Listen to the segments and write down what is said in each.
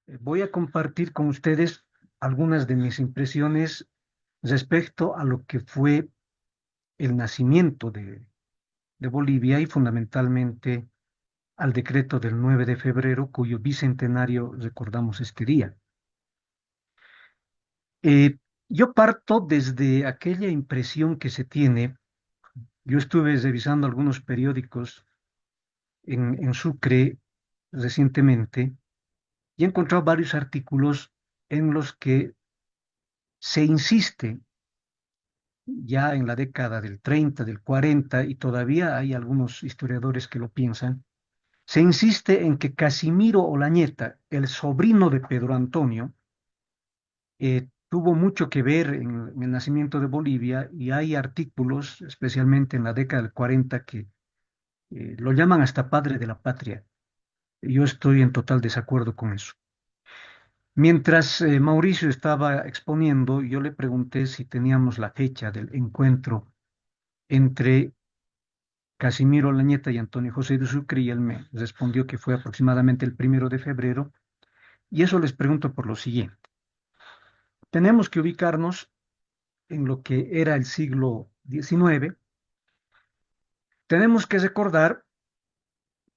Voy a compartir con ustedes algunas de mis impresiones respecto a lo que fue el nacimiento de Bolivia y fundamentalmente al decreto del 9 de febrero, cuyo bicentenario recordamos este día. Eh, yo parto desde aquella impresión que se tiene. Yo estuve revisando algunos periódicos en Sucre recientemente y he encontrado varios artículos en los que se insiste ya en la década del 30, del 40, y todavía hay algunos historiadores que lo piensan, se insiste en que Casimiro Olañeta, el sobrino de Pedro Antonio, tuvo mucho que ver en el nacimiento de Bolivia, y hay artículos, especialmente en la década del 40, que lo llaman hasta padre de la patria. Yo estoy en total desacuerdo con eso. Mientras Mauricio estaba exponiendo, yo le pregunté si teníamos la fecha del encuentro entre Casimiro Lañeta y Antonio José de Sucre, y él me respondió que fue aproximadamente el 1 de febrero. Y eso les pregunto por lo siguiente. Tenemos que ubicarnos en lo que era el siglo XIX. Tenemos que recordar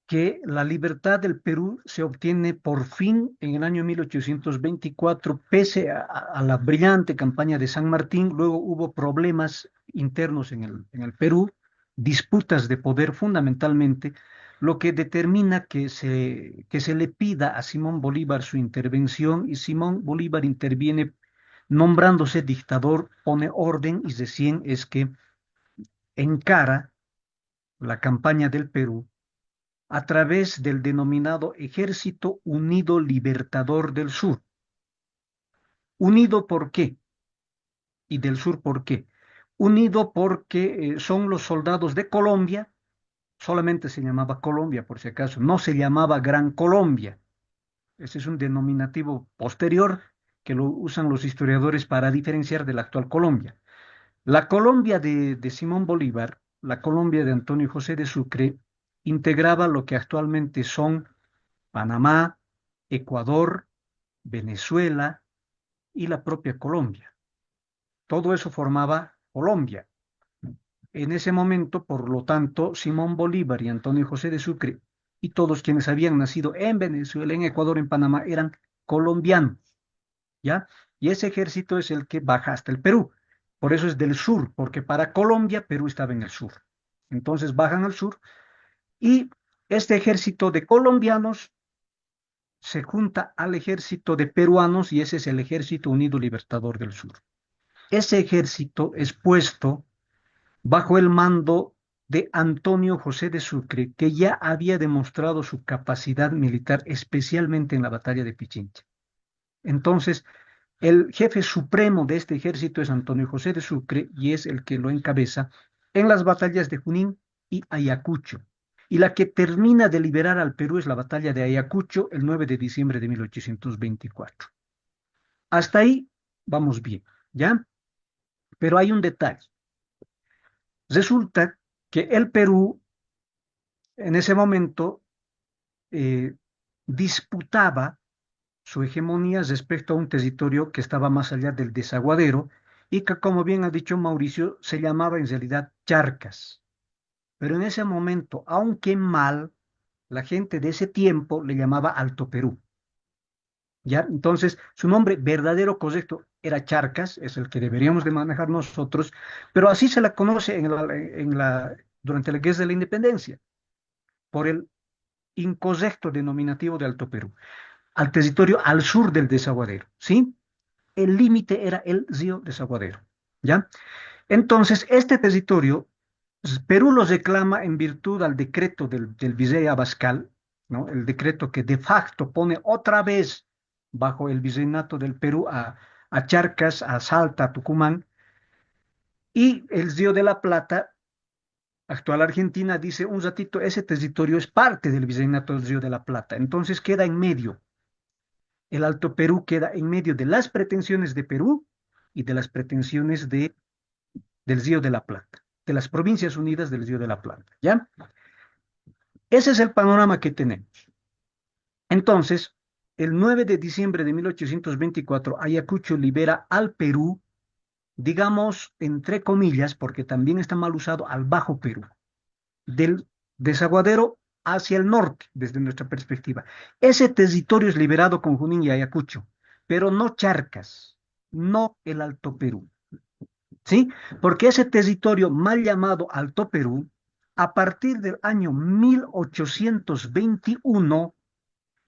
que la libertad del Perú se obtiene por fin en el año 1824, pese a la brillante campaña de San Martín. Luego hubo problemas internos en el Perú, disputas de poder fundamentalmente, lo que determina que se le pida a Simón Bolívar su intervención, y Simón Bolívar interviene nombrándose dictador, pone orden, y recién es que encara la campaña del Perú a través del denominado Ejército Unido Libertador del Sur. ¿Unido por qué? ¿Y del sur por qué? Unido porque son los soldados de Colombia. Solamente se llamaba Colombia, por si acaso, no se llamaba Gran Colombia. Ese es un denominativo posterior que lo usan los historiadores para diferenciar de la actual Colombia. La Colombia de Simón Bolívar, la Colombia de Antonio José de Sucre, integraba lo que actualmente son Panamá, Ecuador, Venezuela y la propia Colombia. Todo eso formaba Colombia. En ese momento, por lo tanto, Simón Bolívar y Antonio José de Sucre y todos quienes habían nacido en Venezuela, en Ecuador, en Panamá, eran colombianos, ¿ya? Y ese ejército es el que baja hasta el Perú. Por eso es del sur, porque para Colombia, Perú estaba en el sur. Entonces bajan al sur, y este ejército de colombianos se junta al ejército de peruanos, y ese es el Ejército Unido Libertador del Sur. Ese ejército es puesto bajo el mando de Antonio José de Sucre, que ya había demostrado su capacidad militar, especialmente en la batalla de Pichincha. Entonces, el jefe supremo de este ejército es Antonio José de Sucre, y es el que lo encabeza en las batallas de Junín y Ayacucho. Y la que termina de liberar al Perú es la batalla de Ayacucho el 9 de diciembre de 1824. Hasta ahí vamos bien, ¿ya? Pero hay un detalle. Resulta que el Perú en ese momento eh, disputaba su hegemonía respecto a un territorio que estaba más allá del desaguadero, y que, como bien ha dicho Mauricio, se llamaba en realidad Charcas. Pero en ese momento, aunque mal, la gente de ese tiempo le llamaba Alto Perú. ¿Ya? Entonces, su nombre verdadero correcto era Charcas, es el que deberíamos de manejar nosotros, pero así se la conoce durante la Guerra de la Independencia, por el incorrecto denominativo de Alto Perú, al territorio al sur del desaguadero, ¿sí? El límite era el río Desaguadero, ¿ya? Entonces, este territorio, Perú lo reclama en virtud al decreto del virrey Abascal, ¿no? El decreto que de facto pone otra vez bajo el virreinato del Perú a Charcas, a Salta, a Tucumán, y el Río de la Plata, actual Argentina, dice un ratito, ese territorio es parte del virreinato del Río de la Plata. Entonces queda en medio. El Alto Perú queda en medio de las pretensiones de Perú y de las pretensiones del Río de la Plata, de las Provincias Unidas del Río de la Plata, ¿ya? Ese es el panorama que tenemos. Entonces, El 9 de diciembre de 1824, Ayacucho libera al Perú, digamos, entre comillas, porque también está mal usado, al Bajo Perú, del desaguadero hacia el norte, desde nuestra perspectiva. Ese territorio es liberado con Junín y Ayacucho, pero no Charcas, no el Alto Perú, ¿sí? Porque ese territorio mal llamado Alto Perú, a partir del año 1821,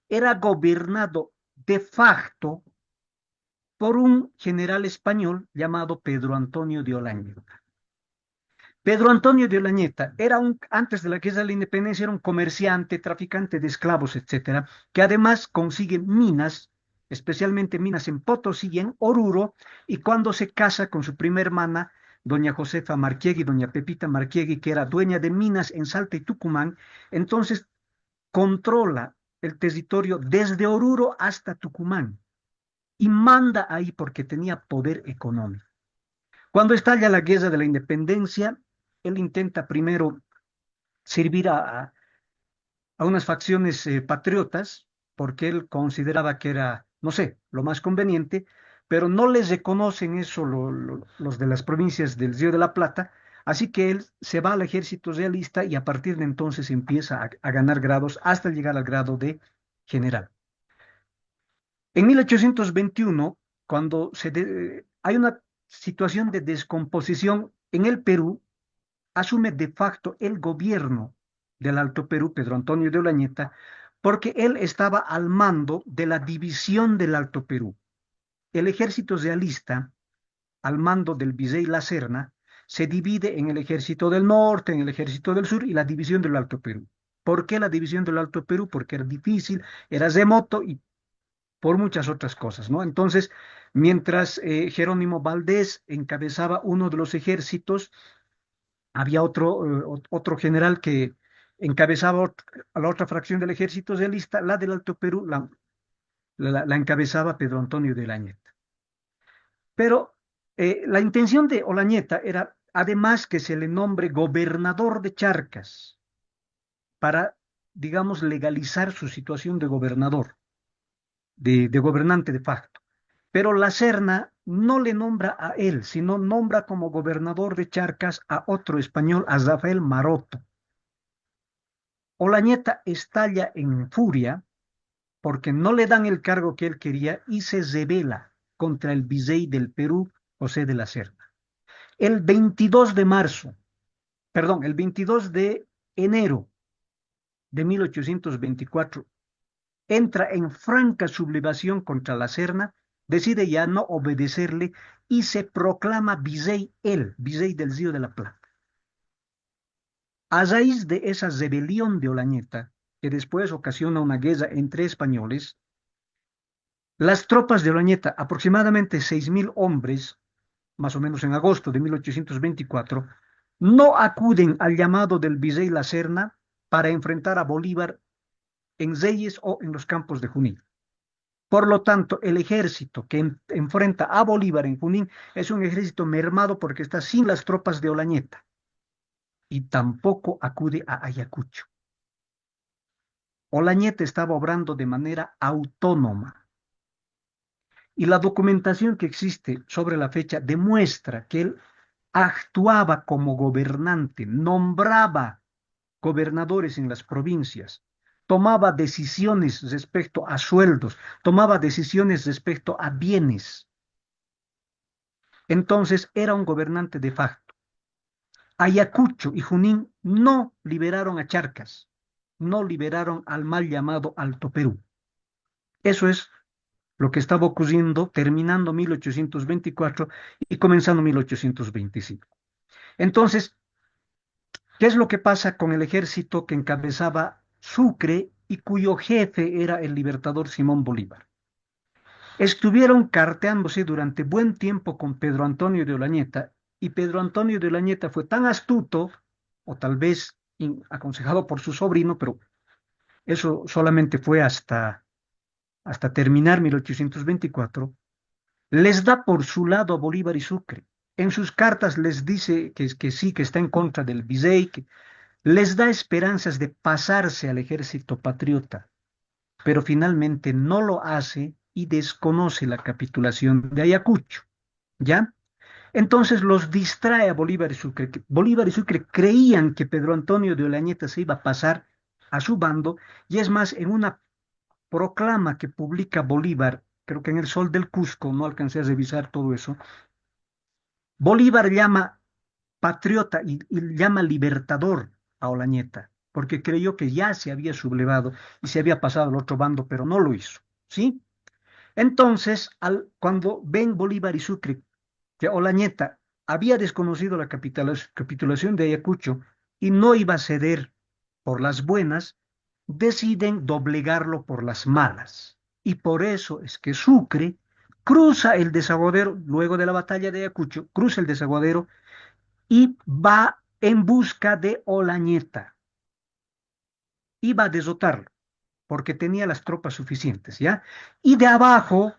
era gobernado de facto por un general español llamado Pedro Antonio de Olañeta. Pedro Antonio de Olañeta era antes de la guerra de la independencia, era un comerciante, traficante de esclavos, etcétera, que además consigue minas, especialmente minas en Potosí y en Oruro, y cuando se casa con su prima hermana, doña Josefa Marquiegui, doña Pepita Marquiegui, que era dueña de minas en Salta y Tucumán, entonces controla el territorio desde Oruro hasta Tucumán y manda ahí porque tenía poder económico. Cuando estalla la guerra de la independencia, él intenta primero servir a unas facciones patriotas, porque él consideraba que era, no sé, lo más conveniente, pero no les reconocen eso los de las provincias del Río de la Plata, así que él se va al ejército realista y a partir de entonces empieza a ganar grados hasta llegar al grado de general. En 1821, cuando hay una situación de descomposición en el Perú, asume de facto el gobierno del Alto Perú, Pedro Antonio de Olañeta, porque él estaba al mando de la división del Alto Perú. El ejército realista, al mando del virrey La Serna, se divide en el ejército del norte, en el ejército del sur y la división del Alto Perú. ¿Por qué la división del Alto Perú? Porque era difícil, era remoto y por muchas otras cosas, ¿no? Entonces, mientras Jerónimo Valdés encabezaba uno de los ejércitos, había otro general que encabezaba a la otra fracción del ejército realista, la del Alto Perú, la encabezaba Pedro Antonio de Olañeta. Pero la intención de Olañeta era, además, que se le nombre gobernador de Charcas para, digamos, legalizar su situación de gobernador, de gobernante de facto. Pero la Serna no le nombra a él, sino nombra como gobernador de Charcas a otro español, a Rafael Maroto. Olañeta estalla en furia porque no le dan el cargo que él quería y se rebela contra el virrey del Perú, José de la Serna. El 22 de marzo, perdón, el 22 de enero de 1824, entra en franca sublevación contra la Serna, decide ya no obedecerle y se proclama virrey él, virrey del Río de la Plata. A raíz de esa rebelión de Olañeta, que después ocasiona una guerra entre españoles, las tropas de Olañeta, aproximadamente 6.000 hombres, más o menos en agosto de 1824, no acuden al llamado del virrey La Serna para enfrentar a Bolívar en Reyes o en los campos de Junín. Por lo tanto, el ejército que enfrenta a Bolívar en Junín es un ejército mermado porque está sin las tropas de Olañeta y tampoco acude a Ayacucho. Olañeta estaba obrando de manera autónoma y la documentación que existe sobre la fecha demuestra que él actuaba como gobernante, nombraba gobernadores en las provincias, tomaba decisiones respecto a sueldos, tomaba decisiones respecto a bienes. Entonces era un gobernante de facto. Ayacucho y Junín no liberaron a Charcas, no liberaron al mal llamado Alto Perú. Eso es lo que estaba ocurriendo terminando 1824 y comenzando 1825. Entonces, ¿qué es lo que pasa con el ejército que encabezaba Sucre y cuyo jefe era el libertador Simón Bolívar? Estuvieron carteándose durante buen tiempo con Pedro Antonio de Olañeta y Pedro Antonio de Olañeta fue tan astuto, o tal vez aconsejado por su sobrino, pero eso solamente fue hasta terminar 1824, les da por su lado a Bolívar y Sucre. En sus cartas les dice que sí, que está en contra del virrey, que les da esperanzas de pasarse al ejército patriota. pero finalmente no lo hace y desconoce la capitulación de Ayacucho, ¿ya? Entonces los distrae a Bolívar y Sucre. Bolívar y Sucre creían que Pedro Antonio de Olañeta se iba a pasar a su bando, y es más, en una proclama que publica Bolívar, creo que en el Sol del Cusco, no alcancé a revisar todo eso, Bolívar llama patriota y llama libertador a Olañeta, porque creyó que ya se había sublevado y se había pasado al otro bando, pero no lo hizo, ¿sí? Entonces, cuando ven Bolívar y Sucre que Olañeta había desconocido la capitulación de Ayacucho y no iba a ceder por las buenas, deciden doblegarlo por las malas. Y por eso es que Sucre cruza el desaguadero, luego de la batalla de Ayacucho, cruza el desaguadero y va en busca de Olañeta. Iba a derrotarlo, porque tenía las tropas suficientes, ¿ya? Y de abajo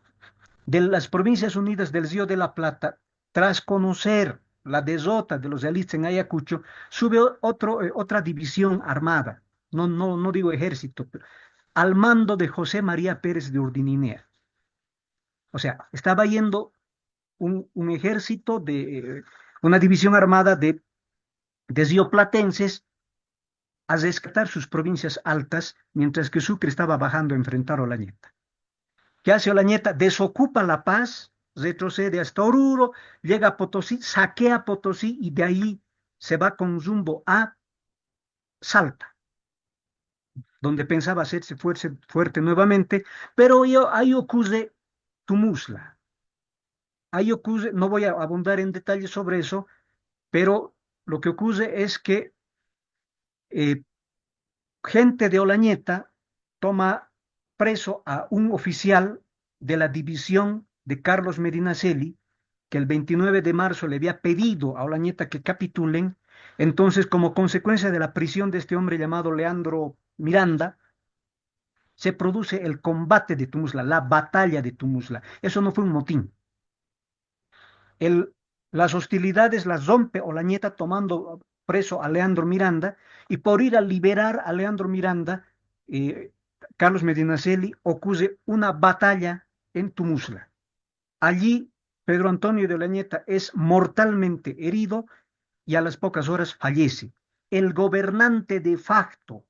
de las Provincias Unidas del Río de la Plata, tras conocer la derrota de los realistas en Ayacucho, sube otra división armada, no digo ejército, pero al mando de José María Pérez de Urdininea. O sea, estaba yendo un ejército una división armada de rioplatenses a rescatar sus provincias altas, mientras que Sucre estaba bajando a enfrentar a Olañeta. ¿Qué hace Olañeta? Desocupa La Paz, retrocede hasta Oruro, llega a Potosí, saquea Potosí y de ahí se va con rumbo a Salta, donde pensaba hacerse fuerte nuevamente, pero ahí ocurre Tumusla. Ahí ocurre, no voy a abundar en detalles sobre eso, pero lo que ocurre es que eh, gente de Olañeta toma preso a un oficial de la división de Carlos Medinaceli, que el 29 de marzo le había pedido a Olañeta que capitulen. Entonces, como consecuencia de la prisión de este hombre llamado Leandro Miranda, se produce el combate de Tumusla, la batalla de Tumusla. Eso no fue un motín. El, las hostilidades las rompe Olañeta tomando preso a Leandro Miranda, y por ir a liberar a Leandro Miranda, eh, Carlos Medinaceli ocurre una batalla en Tumusla. Allí Pedro Antonio de Olañeta es mortalmente herido y a las pocas horas fallece. El gobernante de facto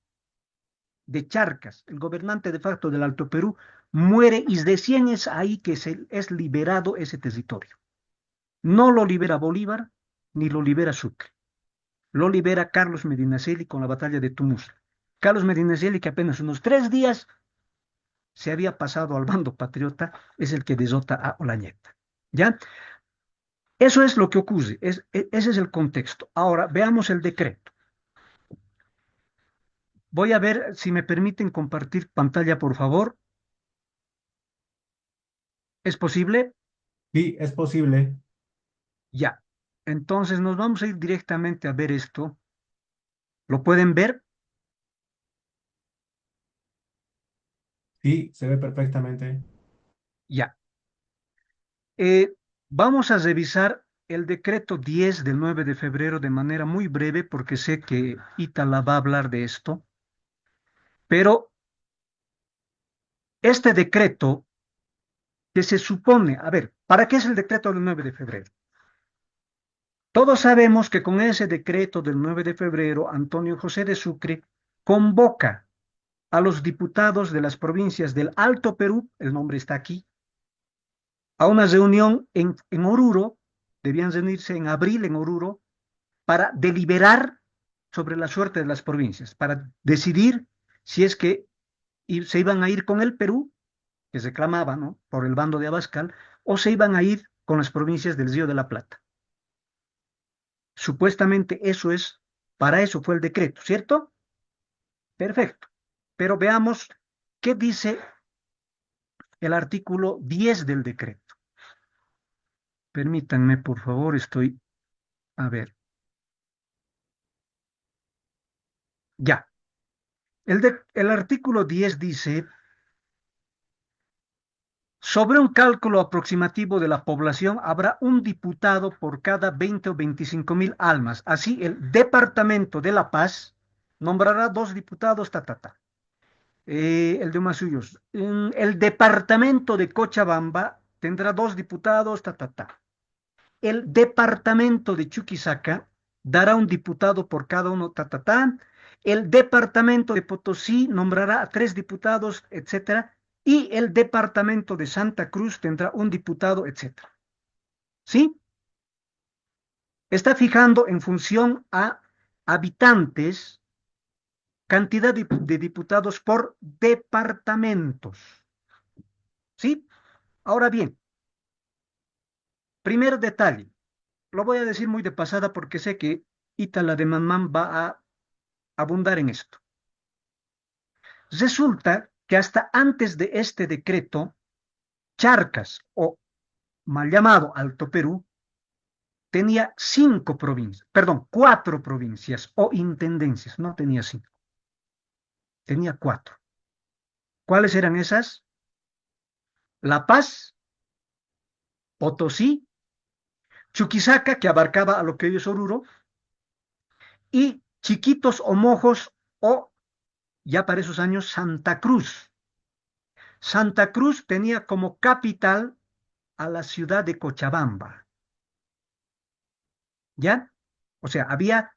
de Charcas, el gobernante de facto del Alto Perú, muere, y recién es ahí que es liberado ese territorio. No lo libera Bolívar ni lo libera Sucre. Lo libera Carlos Medinaceli con la batalla de Tumus. Carlos Medinaceli, que apenas unos 3 días se había pasado al bando patriota, es el que derrota a Olañeta. ¿Ya? Eso es lo que ocurre. Ese es el contexto. Ahora, veamos el decreto. Voy a ver si me permiten compartir pantalla, por favor. ¿Es posible? Sí, es posible. Ya. Entonces nos vamos a ir directamente a ver esto. ¿Lo pueden ver? Sí, se ve perfectamente. Ya. Eh, Vamos a revisar el decreto 10 del 9 de febrero de manera muy breve, porque sé que Itala va a hablar de esto, pero este decreto que se supone, a ver, ¿para qué es el decreto del 9 de febrero? Todos sabemos que con ese decreto del 9 de febrero, Antonio José de Sucre convoca a los diputados de las provincias del Alto Perú, el nombre está aquí, a una reunión en Oruro. Debían reunirse en abril en Oruro para deliberar sobre la suerte de las provincias, para decidir si es que se iban a ir con el Perú, que se clamaba, ¿no?, por el bando de Abascal, o se iban a ir con las provincias del Río de la Plata. Supuestamente para eso fue el decreto, ¿cierto? Perfecto. Pero veamos qué dice el artículo 10 del decreto. Permítanme, por favor, a ver, ya. El artículo 10 dice: sobre un cálculo aproximativo de la población, habrá un diputado por cada 20 o 25.000 almas. Así, el Departamento de La Paz nombrará 2 diputados, ta, ta, ta. El de Humasuyos. El departamento de Cochabamba tendrá dos diputados, ta, ta, ta. El departamento de Chuquisaca dará un diputado por cada uno, ta, ta, ta. El departamento de Potosí nombrará a tres diputados, etcétera. Y el departamento de Santa Cruz tendrá un diputado, etcétera. ¿Sí? Está fijando en función a habitantes, cantidad de diputados por departamentos. ¿Sí? Ahora bien, primer detalle, lo voy a decir muy de pasada porque sé que Ítala de Mamán va a abundar en esto. Resulta que hasta antes de este decreto, Charcas, o mal llamado Alto Perú, tenía cinco provincias, perdón, cuatro provincias o intendencias, no tenía cinco, tenía cuatro. ¿Cuáles eran esas? La Paz, Potosí, Chuquisaca, que abarcaba a lo que hoy es Oruro, y Chiquitos o Mojos, o ya para esos años Santa Cruz. Santa Cruz tenía como capital a la ciudad de Cochabamba, ¿ya? O sea, había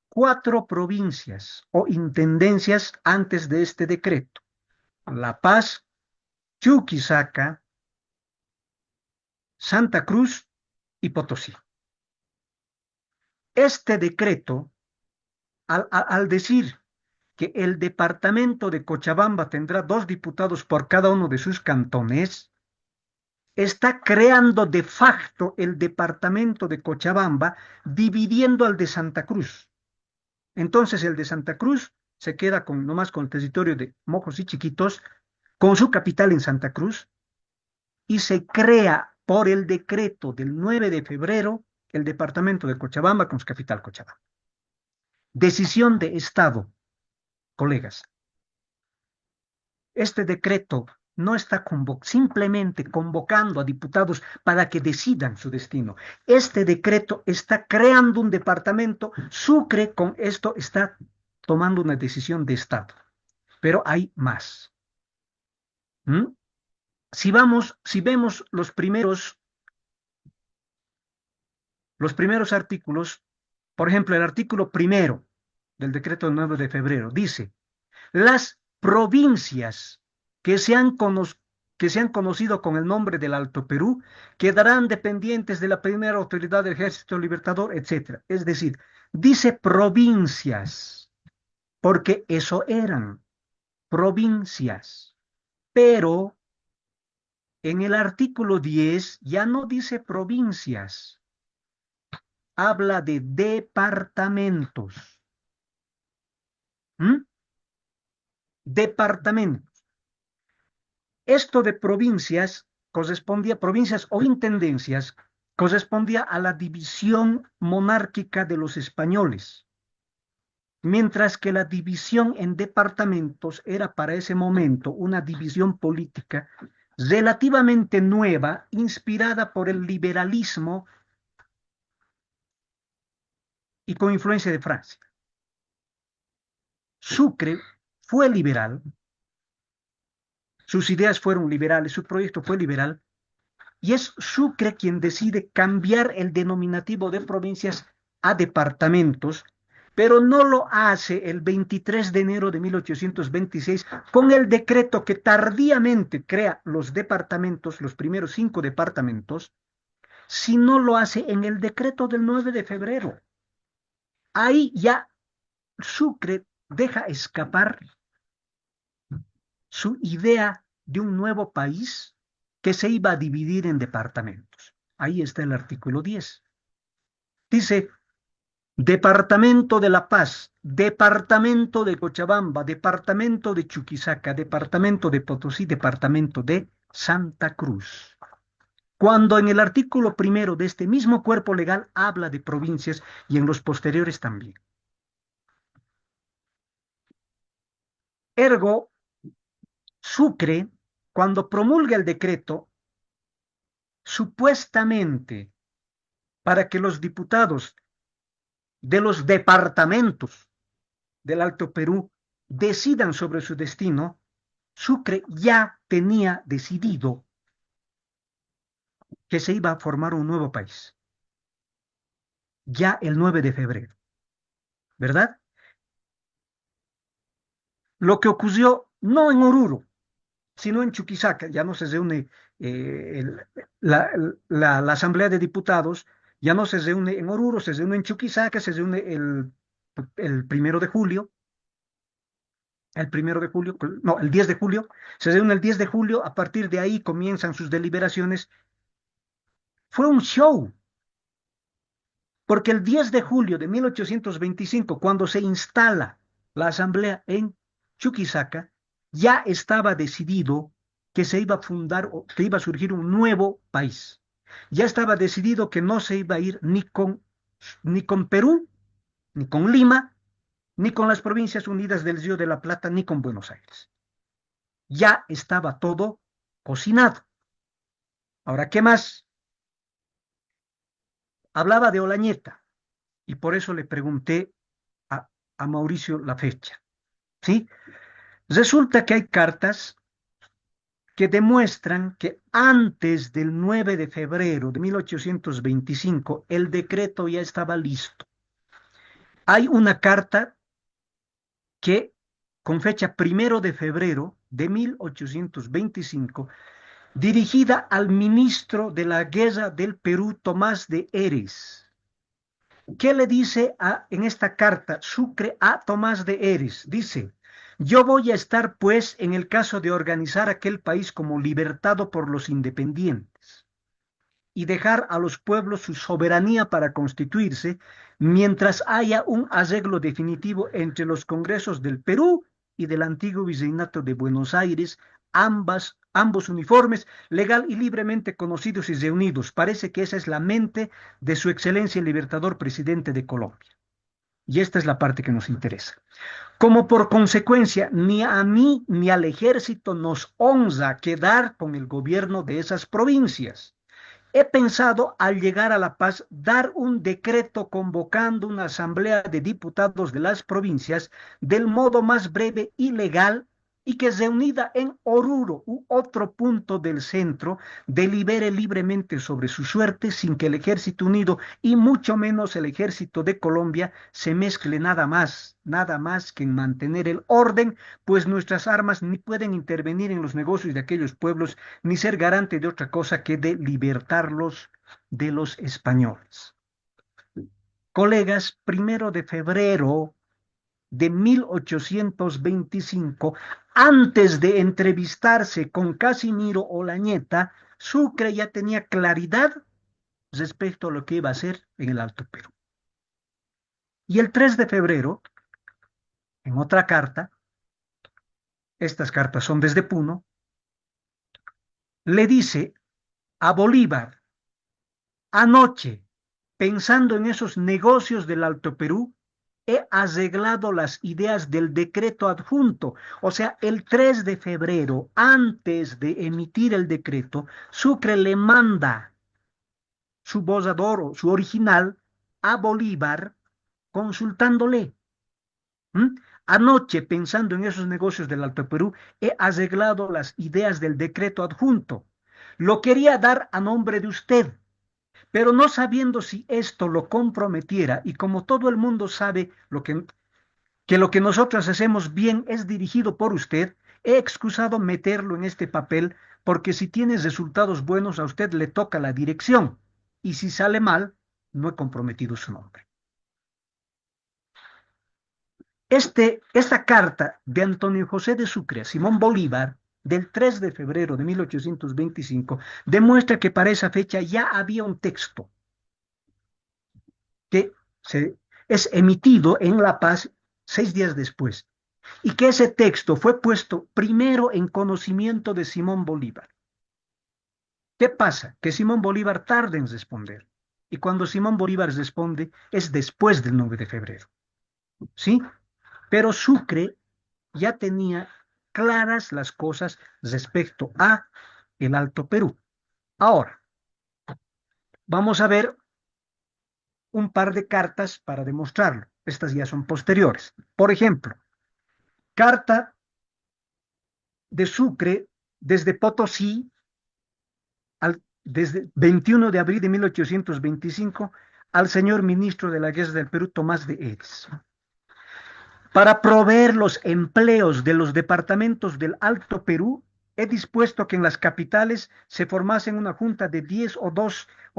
cuatro provincias o intendencias antes de este decreto: La Paz, Chuquisaca, Santa Cruz y Potosí. Este decreto, al decir que el departamento de Cochabamba tendrá dos diputados por cada uno de sus cantones, está creando de facto el departamento de Cochabamba, dividiendo al de Santa Cruz. Entonces el de Santa Cruz se queda con, nomás con el territorio de Mojos y Chiquitos, con su capital en Santa Cruz, y se crea por el decreto del 9 de febrero el departamento de Cochabamba con su capital Cochabamba. Decisión de Estado, colegas. Este decreto no está simplemente convocando a diputados para que decidan su destino. Este decreto está creando un departamento. Sucre con esto está tomando una decisión de Estado. Pero hay más. ¿Mm? Si vemos los primeros artículos, por ejemplo, el artículo primero del decreto del 9 de febrero dice: las provincias que que se han conocido con el nombre del Alto Perú quedarán dependientes de la primera autoridad del Ejército Libertador, etcétera. Es decir, dice provincias, porque eso eran provincias. Pero en el artículo 10 ya no dice provincias, habla de departamentos. ¿Mm? Departamentos. Esto de provincias provincias o intendencias, correspondía a la división monárquica de los españoles, mientras que la división en departamentos era para ese momento una división política relativamente nueva, inspirada por el liberalismo y con influencia de Francia. Sucre fue liberal, sus ideas fueron liberales, su proyecto fue liberal, y es Sucre quien decide cambiar el denominativo de provincias a departamentos, pero no lo hace el 23 de enero de 1826 con el decreto que tardíamente crea los departamentos, los primeros cinco departamentos, sino lo hace en el decreto del 9 de febrero. Ahí ya Sucre deja escapar su idea de un nuevo país que se iba a dividir en departamentos. Ahí está el artículo 10. Dice: Departamento de La Paz, Departamento de Cochabamba, Departamento de Chuquisaca, Departamento de Potosí, Departamento de Santa Cruz. Cuando en el artículo primero de este mismo cuerpo legal habla de provincias y en los posteriores también. Ergo, Sucre, cuando promulga el decreto, supuestamente para que los diputados de los departamentos del Alto Perú decidan sobre su destino, Sucre ya tenía decidido que se iba a formar un nuevo país, ya el 9 de febrero, ¿verdad? Lo que ocurrió no en Oruro, sino en Chuquisaca, ya no se reúne la, la Asamblea de Diputados, ya no se reúne en Oruro, se reúne en Chuquisaca, se reúne el 1 de julio, el 1 de julio, no, el 10 de julio, se reúne el 10 de julio, a partir de ahí comienzan sus deliberaciones. Fue un show, porque el 10 de julio de 1825, cuando se instala la asamblea en Chuquisaca, ya estaba decidido que se iba a fundar o que iba a surgir un nuevo país. Ya estaba decidido que no se iba a ir ni con Perú, ni con Lima, ni con las Provincias Unidas del Río de la Plata, ni con Buenos Aires. Ya estaba todo cocinado. Ahora, ¿qué más? Hablaba de Olañeta y por eso le pregunté a, a Mauricio la fecha. ¿Sí? Resulta que hay cartas que demuestran que antes del 9 de febrero de 1825 el decreto ya estaba listo. Hay una carta que con fecha 1 de febrero de 1825 dirigida al ministro de la Guerra del Perú, Tomás de Eres. ¿Qué le dice en esta carta Sucre a Tomás de Eres? Dice, yo voy a estar pues en el caso de organizar aquel país como libertado por los independientes y dejar a los pueblos su soberanía para constituirse mientras haya un arreglo definitivo entre los congresos del Perú y del antiguo virreinato de Buenos Aires, ambos uniformes, legal y libremente conocidos y reunidos. Parece que esa es la mente de su excelencia el libertador presidente de Colombia. Y esta es la parte que nos interesa. Como por consecuencia, ni a mí ni al ejército nos honra quedar con el gobierno de esas provincias. He pensado, al llegar a La Paz, dar un decreto convocando una asamblea de diputados de las provincias del modo más breve y legal y que reunida en Oruro u otro punto del centro, delibere libremente sobre su suerte sin que el Ejército Unido y mucho menos el Ejército de Colombia se mezcle nada más que en mantener el orden, pues nuestras armas ni pueden intervenir en los negocios de aquellos pueblos ni ser garante de otra cosa que de libertarlos de los españoles. Colegas, 1 de febrero de 1825, antes de entrevistarse con Casimiro Olañeta, Sucre ya tenía claridad respecto a lo que iba a hacer en el Alto Perú. Y el 3 de febrero, en otra carta, estas cartas son desde Puno, le dice a Bolívar, anoche, pensando en esos negocios del Alto Perú, he arreglado las ideas del decreto adjunto. O sea, el 3 de febrero, antes de emitir el decreto, Sucre le manda su borrador o su original a Bolívar consultándole. ¿Mm? Anoche, pensando en esos negocios del Alto Perú, he arreglado las ideas del decreto adjunto. Lo quería dar a nombre de usted, pero no sabiendo si esto lo comprometiera, y como todo el mundo sabe que lo que nosotros hacemos bien es dirigido por usted, he excusado meterlo en este papel porque si tiene resultados buenos a usted le toca la dirección y si sale mal, no he comprometido su nombre. Esta carta de Antonio José de Sucre a Simón Bolívar del 3 de febrero de 1825 demuestra que para esa fecha ya había un texto que es emitido en La Paz 6 días después y que ese texto fue puesto primero en conocimiento de Simón Bolívar. ¿Qué pasa? Que Simón Bolívar tarda en responder. Y cuando Simón Bolívar responde es después del 9 de febrero. ¿Sí? Pero Sucre ya tenía claras las cosas respecto a el Alto Perú. Ahora, vamos a ver un par de cartas para demostrarlo. Estas ya son posteriores. Por ejemplo, carta de Sucre desde Potosí, desde 21 de abril de 1825, al señor ministro de la Guerra del Perú, Tomás de Eves, para proveer los empleos de los departamentos del Alto Perú. He dispuesto que en las capitales se formasen una junta de 10 o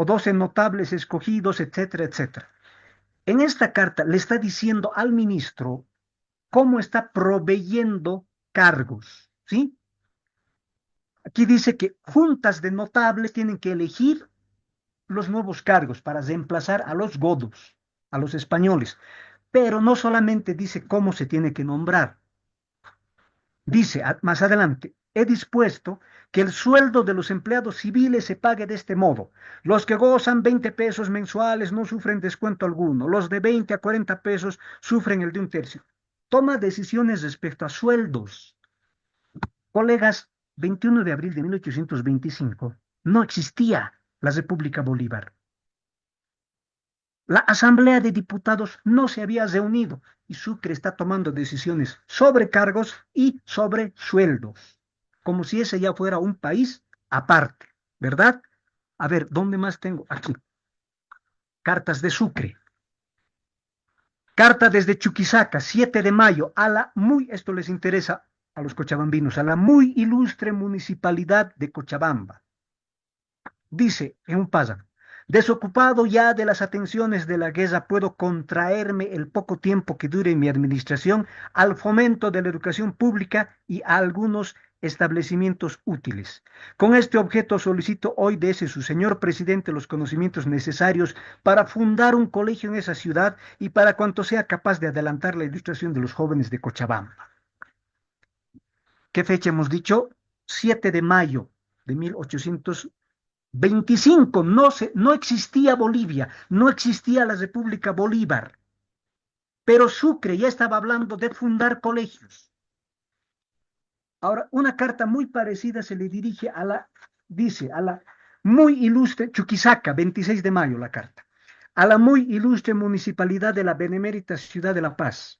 12 notables escogidos, etcétera, etcétera. En esta carta le está diciendo al ministro cómo está proveyendo cargos, ¿sí? Aquí dice que juntas de notables tienen que elegir los nuevos cargos para reemplazar a los godos, a los españoles. Pero no solamente dice cómo se tiene que nombrar. Dice más adelante, he dispuesto que el sueldo de los empleados civiles se pague de este modo. Los que gozan 20 pesos mensuales no sufren descuento alguno. Los de 20 a 40 pesos sufren el de un tercio. Toma decisiones respecto a sueldos. Colegas, 21 de abril de 1825 no existía la República Bolívar. La Asamblea de Diputados no se había reunido y Sucre está tomando decisiones sobre cargos y sobre sueldos, como si ese ya fuera un país aparte, ¿verdad? A ver, ¿dónde más tengo? Aquí. Cartas de Sucre. Carta desde Chuquisaca, 7 de mayo, esto les interesa a los cochabambinos, a la muy ilustre municipalidad de Cochabamba. Dice en un párrafo, desocupado ya de las atenciones de la guerra, puedo contraerme el poco tiempo que dure mi administración al fomento de la educación pública y a algunos establecimientos útiles. Con este objeto solicito hoy de ese su señor presidente los conocimientos necesarios para fundar un colegio en esa ciudad y para cuanto sea capaz de adelantar la ilustración de los jóvenes de Cochabamba. ¿Qué fecha hemos dicho? 7 de mayo de 1825, no existía Bolivia, no existía la República Bolívar, pero Sucre ya estaba hablando de fundar colegios. Ahora, una carta muy parecida se le dirige dice, a la muy ilustre, Chuquisaca, 26 de mayo la carta, a la muy ilustre municipalidad de la benemérita ciudad de La Paz.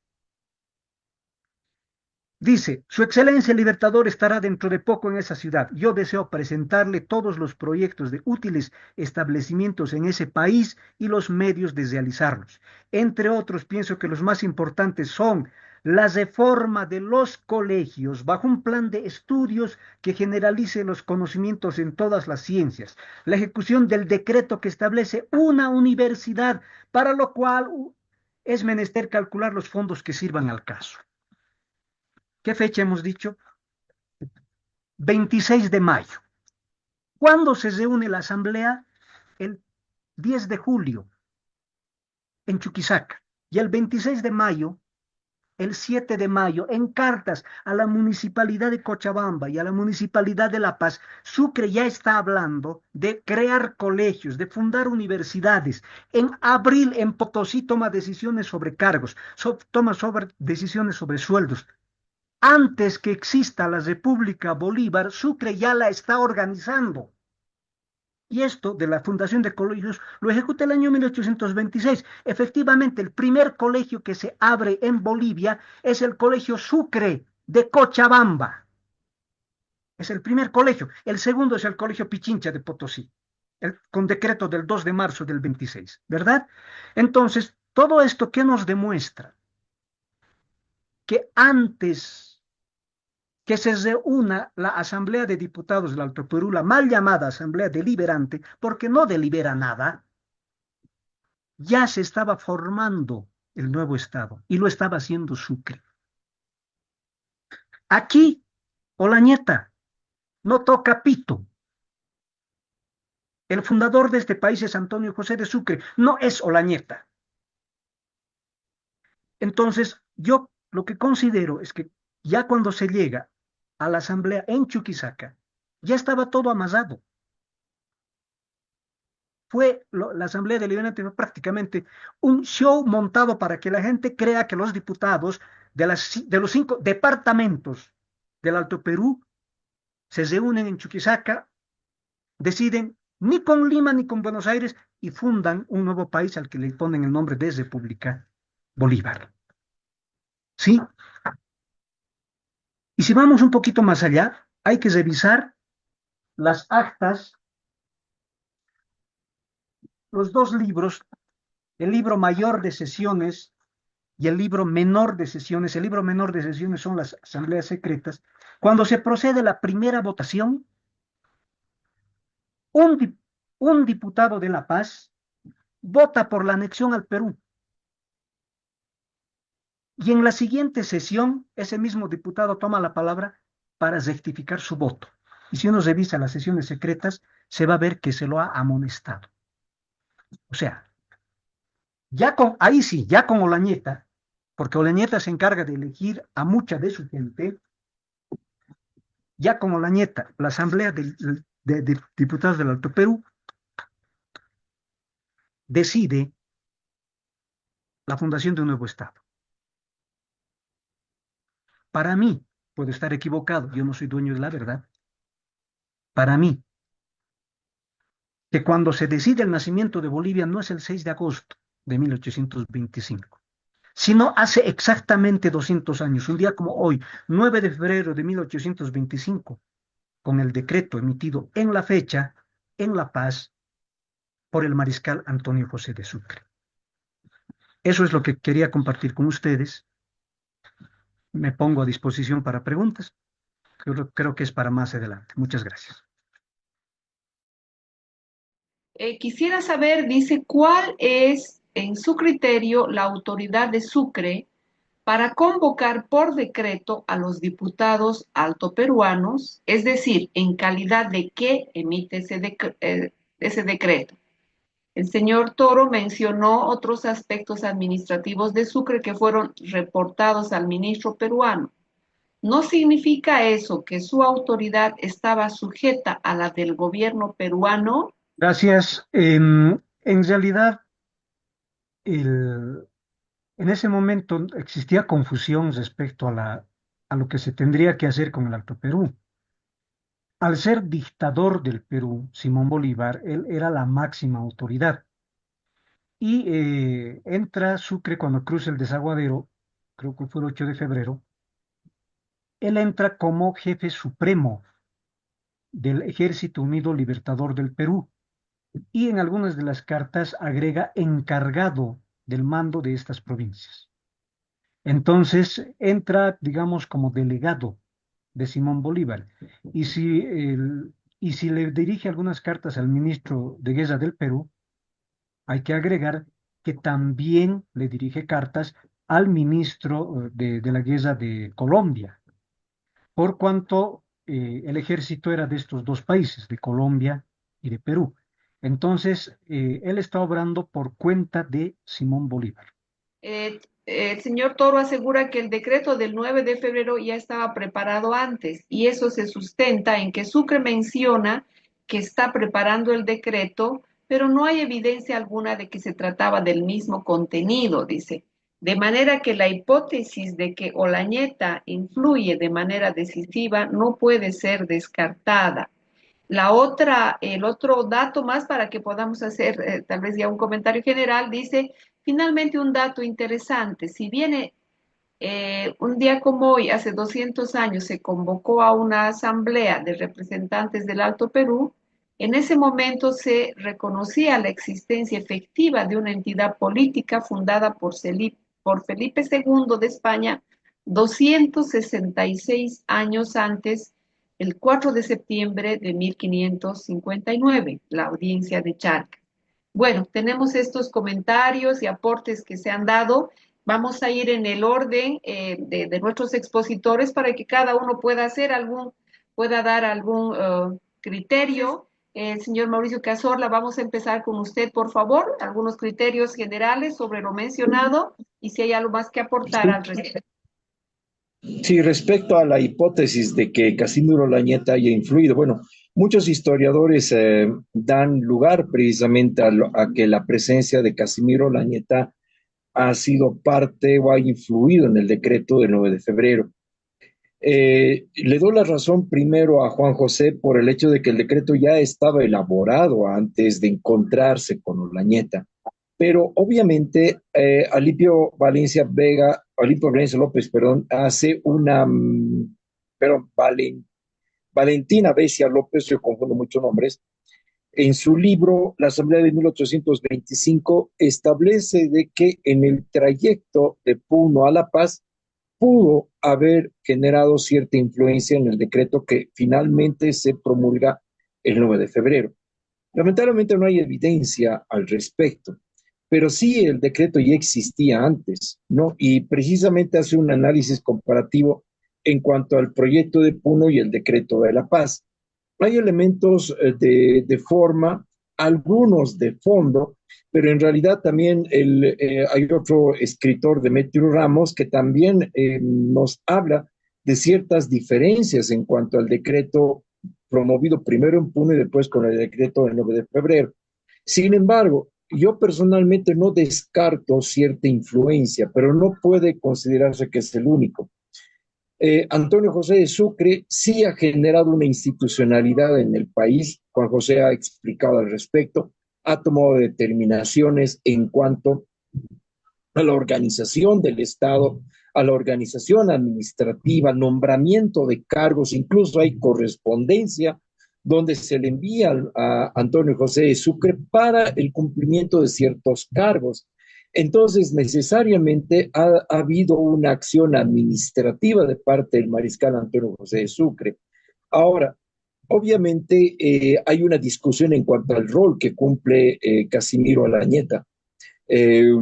Dice, Su Excelencia el Libertador estará dentro de poco en esa ciudad. Yo deseo presentarle todos los proyectos de útiles establecimientos en ese país y los medios de realizarlos. Entre otros, pienso que los más importantes son la reforma de los colegios bajo un plan de estudios que generalice los conocimientos en todas las ciencias, la ejecución del decreto que establece una universidad, para lo cual es menester calcular los fondos que sirvan al caso. ¿Qué fecha hemos dicho? 26 de mayo. ¿Cuándo se reúne la asamblea? El 10 de julio en Chuquisaca. Y el 26 de mayo, el 7 de mayo, en cartas a la municipalidad de Cochabamba y a la municipalidad de La Paz, Sucre ya está hablando de crear colegios, de fundar universidades. En abril, en Potosí, toma decisiones sobre cargos, toma decisiones sobre sueldos. Antes que exista la República Bolívar, Sucre ya la está organizando. Y esto de la fundación de colegios lo ejecuta el año 1826. Efectivamente, el primer colegio que se abre en Bolivia es el Colegio Sucre de Cochabamba. Es el primer colegio. El segundo es el Colegio Pichincha de Potosí, con decreto del 2 de marzo del 26, ¿verdad? Entonces, todo esto, ¿qué nos demuestra? Que antes que se reúna la Asamblea de Diputados del Alto Perú, la mal llamada Asamblea Deliberante, porque no delibera nada, ya se estaba formando el nuevo Estado y lo estaba haciendo Sucre. Aquí, Olañeta, no toca pito. El fundador de este país es Antonio José de Sucre, no es Olañeta. Entonces, yo lo que considero es que ya cuando se llega a la asamblea en Chuquisaca, ya estaba todo amasado. La Asamblea Deliberante fue prácticamente un show montado para que la gente crea que los diputados de los 5 departamentos del Alto Perú se reúnen en Chuquisaca, deciden ni con Lima ni con Buenos Aires y fundan un nuevo país al que le ponen el nombre de República Bolívar. ¿Sí? Y si vamos un poquito más allá, hay que revisar las actas, los dos libros, el libro mayor de sesiones y el libro menor de sesiones. El libro menor de sesiones son las asambleas secretas. Cuando se procede a la primera votación, un, un diputado de La Paz vota por la anexión al Perú y en la siguiente sesión ese mismo diputado toma la palabra para rectificar su voto. Y si uno revisa las sesiones secretas, se va a ver que se lo ha amonestado. O sea, ahí sí, ya con Olañeta, porque Olañeta se encarga de elegir a mucha de su gente, ya con Olañeta, la Asamblea de Diputados del Alto Perú decide la fundación de un nuevo Estado. Para mí, puedo estar equivocado, yo no soy dueño de la verdad, para mí, que cuando se decide el nacimiento de Bolivia no es el 6 de agosto de 1825, sino hace exactamente 200 años, un día como hoy, 9 de febrero de 1825, con el decreto emitido en la fecha, en La Paz, por el mariscal Antonio José de Sucre. Eso es lo que quería compartir con ustedes. Me pongo a disposición para preguntas. Creo que es para más adelante. Muchas gracias. Quisiera saber, dice, ¿cuál es, en su criterio, la autoridad de Sucre para convocar por decreto a los diputados altoperuanos, es decir, en calidad de qué emite ese decreto? El señor Toro mencionó otros aspectos administrativos de Sucre que fueron reportados al ministro peruano. ¿No significa eso que su autoridad estaba sujeta a la del gobierno peruano? Gracias. En realidad, el, en ese momento existía confusión respecto a lo que se tendría que hacer con el Alto Perú. Al ser dictador del Perú, Simón Bolívar, él era la máxima autoridad. Y entra Sucre cuando cruza el desaguadero, creo que fue el 8 de febrero, él entra como jefe supremo del Ejército Unido Libertador del Perú y en algunas de las cartas agrega encargado del mando de estas provincias. Entonces entra, digamos, como delegado de Simón Bolívar. Y si, y si le dirige algunas cartas al ministro de Guerra del Perú, hay que agregar que también le dirige cartas al ministro de la Guerra de Colombia, por cuanto el ejército era de estos dos países, de Colombia y de Perú. Entonces, él está obrando por cuenta de Simón Bolívar. El señor Toro asegura que el decreto del 9 de febrero ya estaba preparado antes y eso se sustenta en que Sucre menciona que está preparando el decreto, pero no hay evidencia alguna de que se trataba del mismo contenido, dice. De manera que la hipótesis de que Olañeta influye de manera decisiva no puede ser descartada. El otro dato más para que podamos hacer tal vez ya un comentario general, dice, finalmente un dato interesante, si viene un día como hoy, hace 200 años, se convocó a una asamblea de representantes del Alto Perú, en ese momento se reconocía la existencia efectiva de una entidad política fundada por Felipe II de España 266 años antes, el 4 de septiembre de 1559, la audiencia de Charcas. Bueno, tenemos estos comentarios y aportes que se han dado. Vamos a ir en el orden de nuestros expositores para que cada uno pueda dar algún criterio. Señor Mauricio Cazorla, vamos a empezar con usted, por favor, algunos criterios generales sobre lo mencionado y si hay algo más que aportar Sí, al respecto. sí, respecto a la hipótesis de que Casimiro Lañeta haya influido, bueno, muchos historiadores dan lugar precisamente a que la presencia de Casimiro Lañeta ha sido parte o ha influido en el decreto del 9 de febrero. Le doy la razón primero a Juan José por el hecho de que el decreto ya estaba elaborado antes de encontrarse con Olañeta, pero obviamente Alipio Valencia López, perdón, hace una pero Valentina Becia López, yo confundo muchos nombres, en su libro La Asamblea de 1825 establece de que en el trayecto de Puno a La Paz pudo haber generado cierta influencia en el decreto que finalmente se promulga el 9 de febrero. Lamentablemente no hay evidencia al respecto, pero sí el decreto ya existía antes, ¿no? Y precisamente hace un análisis comparativo en cuanto al proyecto de Puno y el decreto de La Paz. Hay elementos de forma, algunos de fondo, pero en realidad también hay otro escritor, Demetrio Ramos, que también nos habla de ciertas diferencias en cuanto al decreto promovido primero en Puno y después con el decreto del 9 de febrero. Sin embargo, yo personalmente no descarto cierta influencia, pero no puede considerarse que es el único. Antonio José de Sucre sí ha generado una institucionalidad en el país. Juan José ha explicado al respecto, ha tomado determinaciones en cuanto a la organización del Estado, a la organización administrativa, nombramiento de cargos, incluso hay correspondencia donde se le envía a Antonio José de Sucre para el cumplimiento de ciertos cargos. Entonces, necesariamente ha habido una acción administrativa de parte del mariscal Antonio José de Sucre. Ahora, obviamente hay una discusión en cuanto al rol que cumple Casimiro Alañeta. Eh,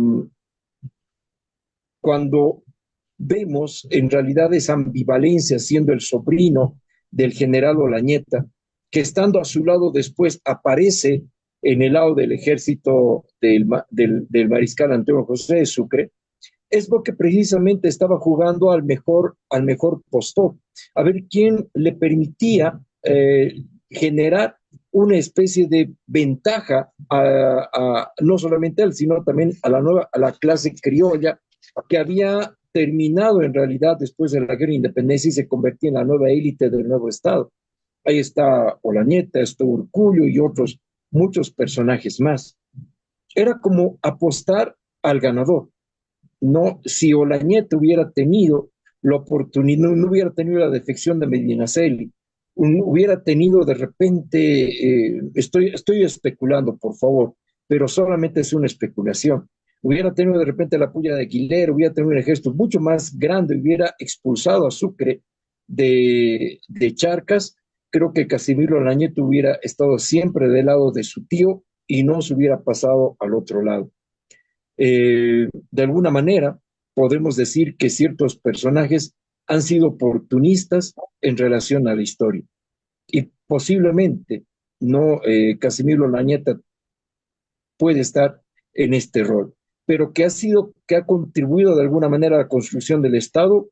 Cuando vemos en realidad esa ambivalencia siendo el sobrino del general Olañeta, que estando a su lado después aparece en el lado del ejército del mariscal Antonio José de Sucre, es porque precisamente estaba jugando al mejor postor, a ver quién le permitía generar una especie de ventaja no solamente a él, sino también a la clase criolla que había terminado en realidad después de la guerra de independencia y se convertía en la nueva élite del nuevo Estado. Ahí está Olañeta, está Urcullo y otros, muchos personajes más. Era como apostar al ganador. No, si Olañeta hubiera tenido la oportunidad, no hubiera tenido la defección de Medinaceli, hubiera tenido de repente, estoy especulando, por favor, pero solamente es una especulación. Hubiera tenido de repente la puya de Aguilera, hubiera tenido un ejército mucho más grande, hubiera expulsado a Sucre de Charcas, creo que Casimiro Olañeta hubiera estado siempre del lado de su tío y no se hubiera pasado al otro lado. De alguna manera, podemos decir que ciertos personajes han sido oportunistas en relación a la historia. Y posiblemente no Casimiro Lañeta puede estar en este rol, pero que ha contribuido de alguna manera a la construcción del Estado,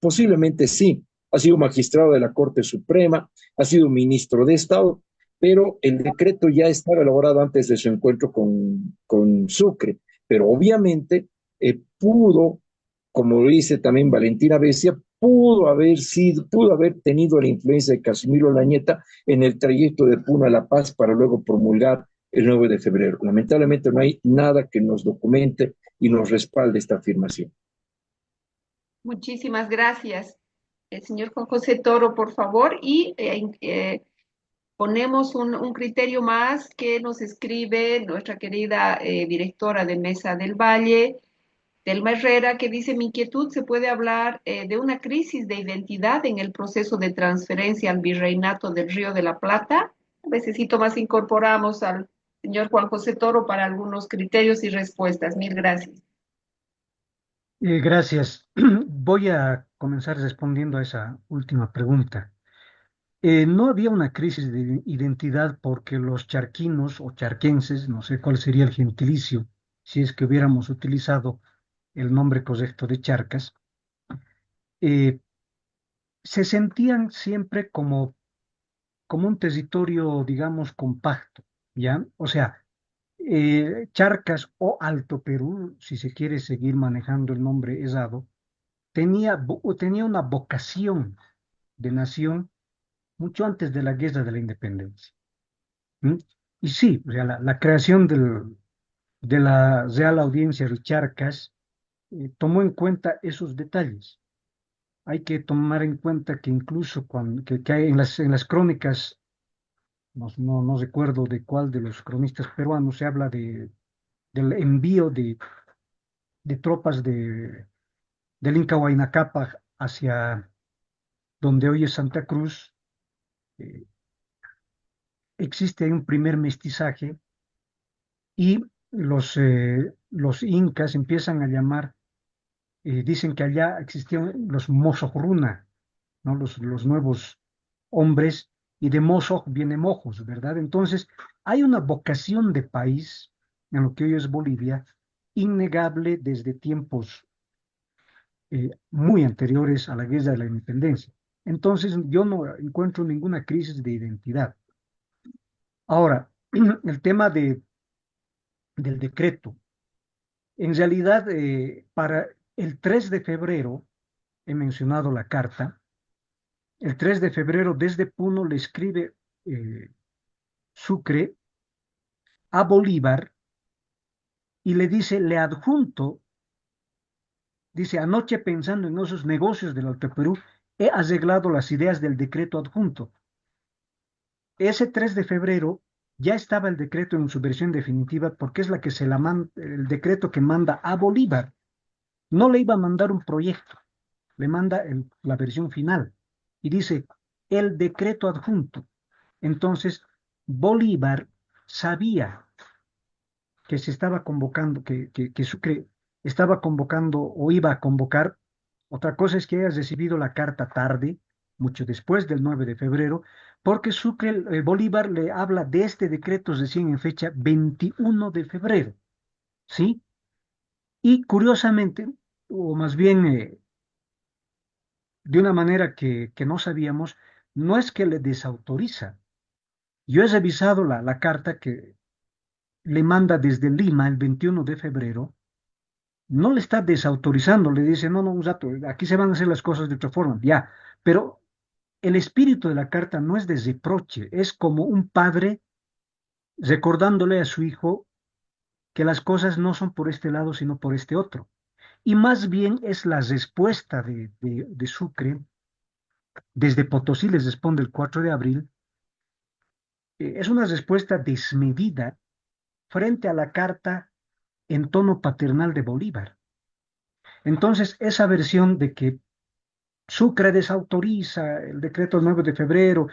posiblemente sí. Ha sido magistrado de la Corte Suprema, ha sido ministro de Estado, pero el decreto ya estaba elaborado antes de su encuentro con Sucre, pero obviamente pudo, como lo dice también Valentina Becia, pudo haber tenido la influencia de Casimiro Lañeta en el trayecto de Puno a La Paz para luego promulgar el 9 de febrero. Lamentablemente no hay nada que nos documente y nos respalde esta afirmación. Muchísimas gracias. El señor Juan José Toro, por favor, y ponemos un criterio más que nos escribe nuestra querida directora de Mesa del Valle, Telma Herrera, que dice: mi inquietud, ¿se puede hablar de una crisis de identidad en el proceso de transferencia al virreinato del Río de la Plata? A veces más incorporamos al señor Juan José Toro para algunos criterios y respuestas. Mil gracias. Gracias. Voy a comenzar respondiendo a esa última pregunta. No había una crisis de identidad porque los charquinos o charquenses, no sé cuál sería el gentilicio, si es que hubiéramos utilizado el nombre correcto de Charcas, eh, se sentían siempre como un territorio, digamos, compacto, ¿ya? O sea, Charcas o Alto Perú, si se quiere seguir manejando el nombre Esado, tenía una vocación de nación mucho antes de la Guerra de la Independencia. ¿Mm? Y sí, o sea, la creación de la Real Audiencia de Charcas tomó en cuenta esos detalles. hay que tomar en cuenta que incluso que hay en las crónicas, no recuerdo de cuál de los cronistas peruanos se habla del envío de tropas del Inca Huayna Cápac hacia donde hoy es Santa Cruz. eh, Existe ahí un primer mestizaje y los incas empiezan a llamar, dicen que allá existían los Mosojruna, ¿no? Los nuevos hombres, y de Mosoj viene Mojos, ¿verdad? Entonces, hay una vocación de país en lo que hoy es Bolivia, innegable desde tiempos muy anteriores a la guerra de la independencia. Entonces, yo no encuentro ninguna crisis de identidad. Ahora, el tema del decreto. En realidad, para el 3 de febrero, he mencionado la carta, el 3 de febrero desde Puno le escribe Sucre a Bolívar y le dice, le adjunto, dice, anoche pensando en esos negocios del Alto Perú, he arreglado las ideas del decreto adjunto. Ese 3 de febrero ya estaba el decreto en su versión definitiva porque es la que el decreto que manda a Bolívar. No le iba a mandar un proyecto, le manda la versión final y dice el decreto adjunto. Entonces, Bolívar sabía que se estaba convocando, que Sucre estaba convocando o iba a convocar. Otra cosa es que hayas recibido la carta tarde, mucho después del 9 de febrero, porque Sucre, Bolívar le habla de este decreto recién en fecha 21 de febrero, ¿sí? Y curiosamente, o más bien de una manera que no sabíamos, no es que le desautoriza. Yo he revisado la carta que le manda desde Lima el 21 de febrero, no le está desautorizando, le dice, no, no, un rato, aquí se van a hacer las cosas de otra forma, ya, pero el espíritu de la carta no es de reproche, es como un padre recordándole a su hijo que las cosas no son por este lado, sino por este otro. Y más bien es la respuesta de Sucre, desde Potosí les responde el 4 de abril, es una respuesta desmedida frente a la carta en tono paternal de Bolívar. Entonces, esa versión de que Sucre desautoriza el decreto 9 de febrero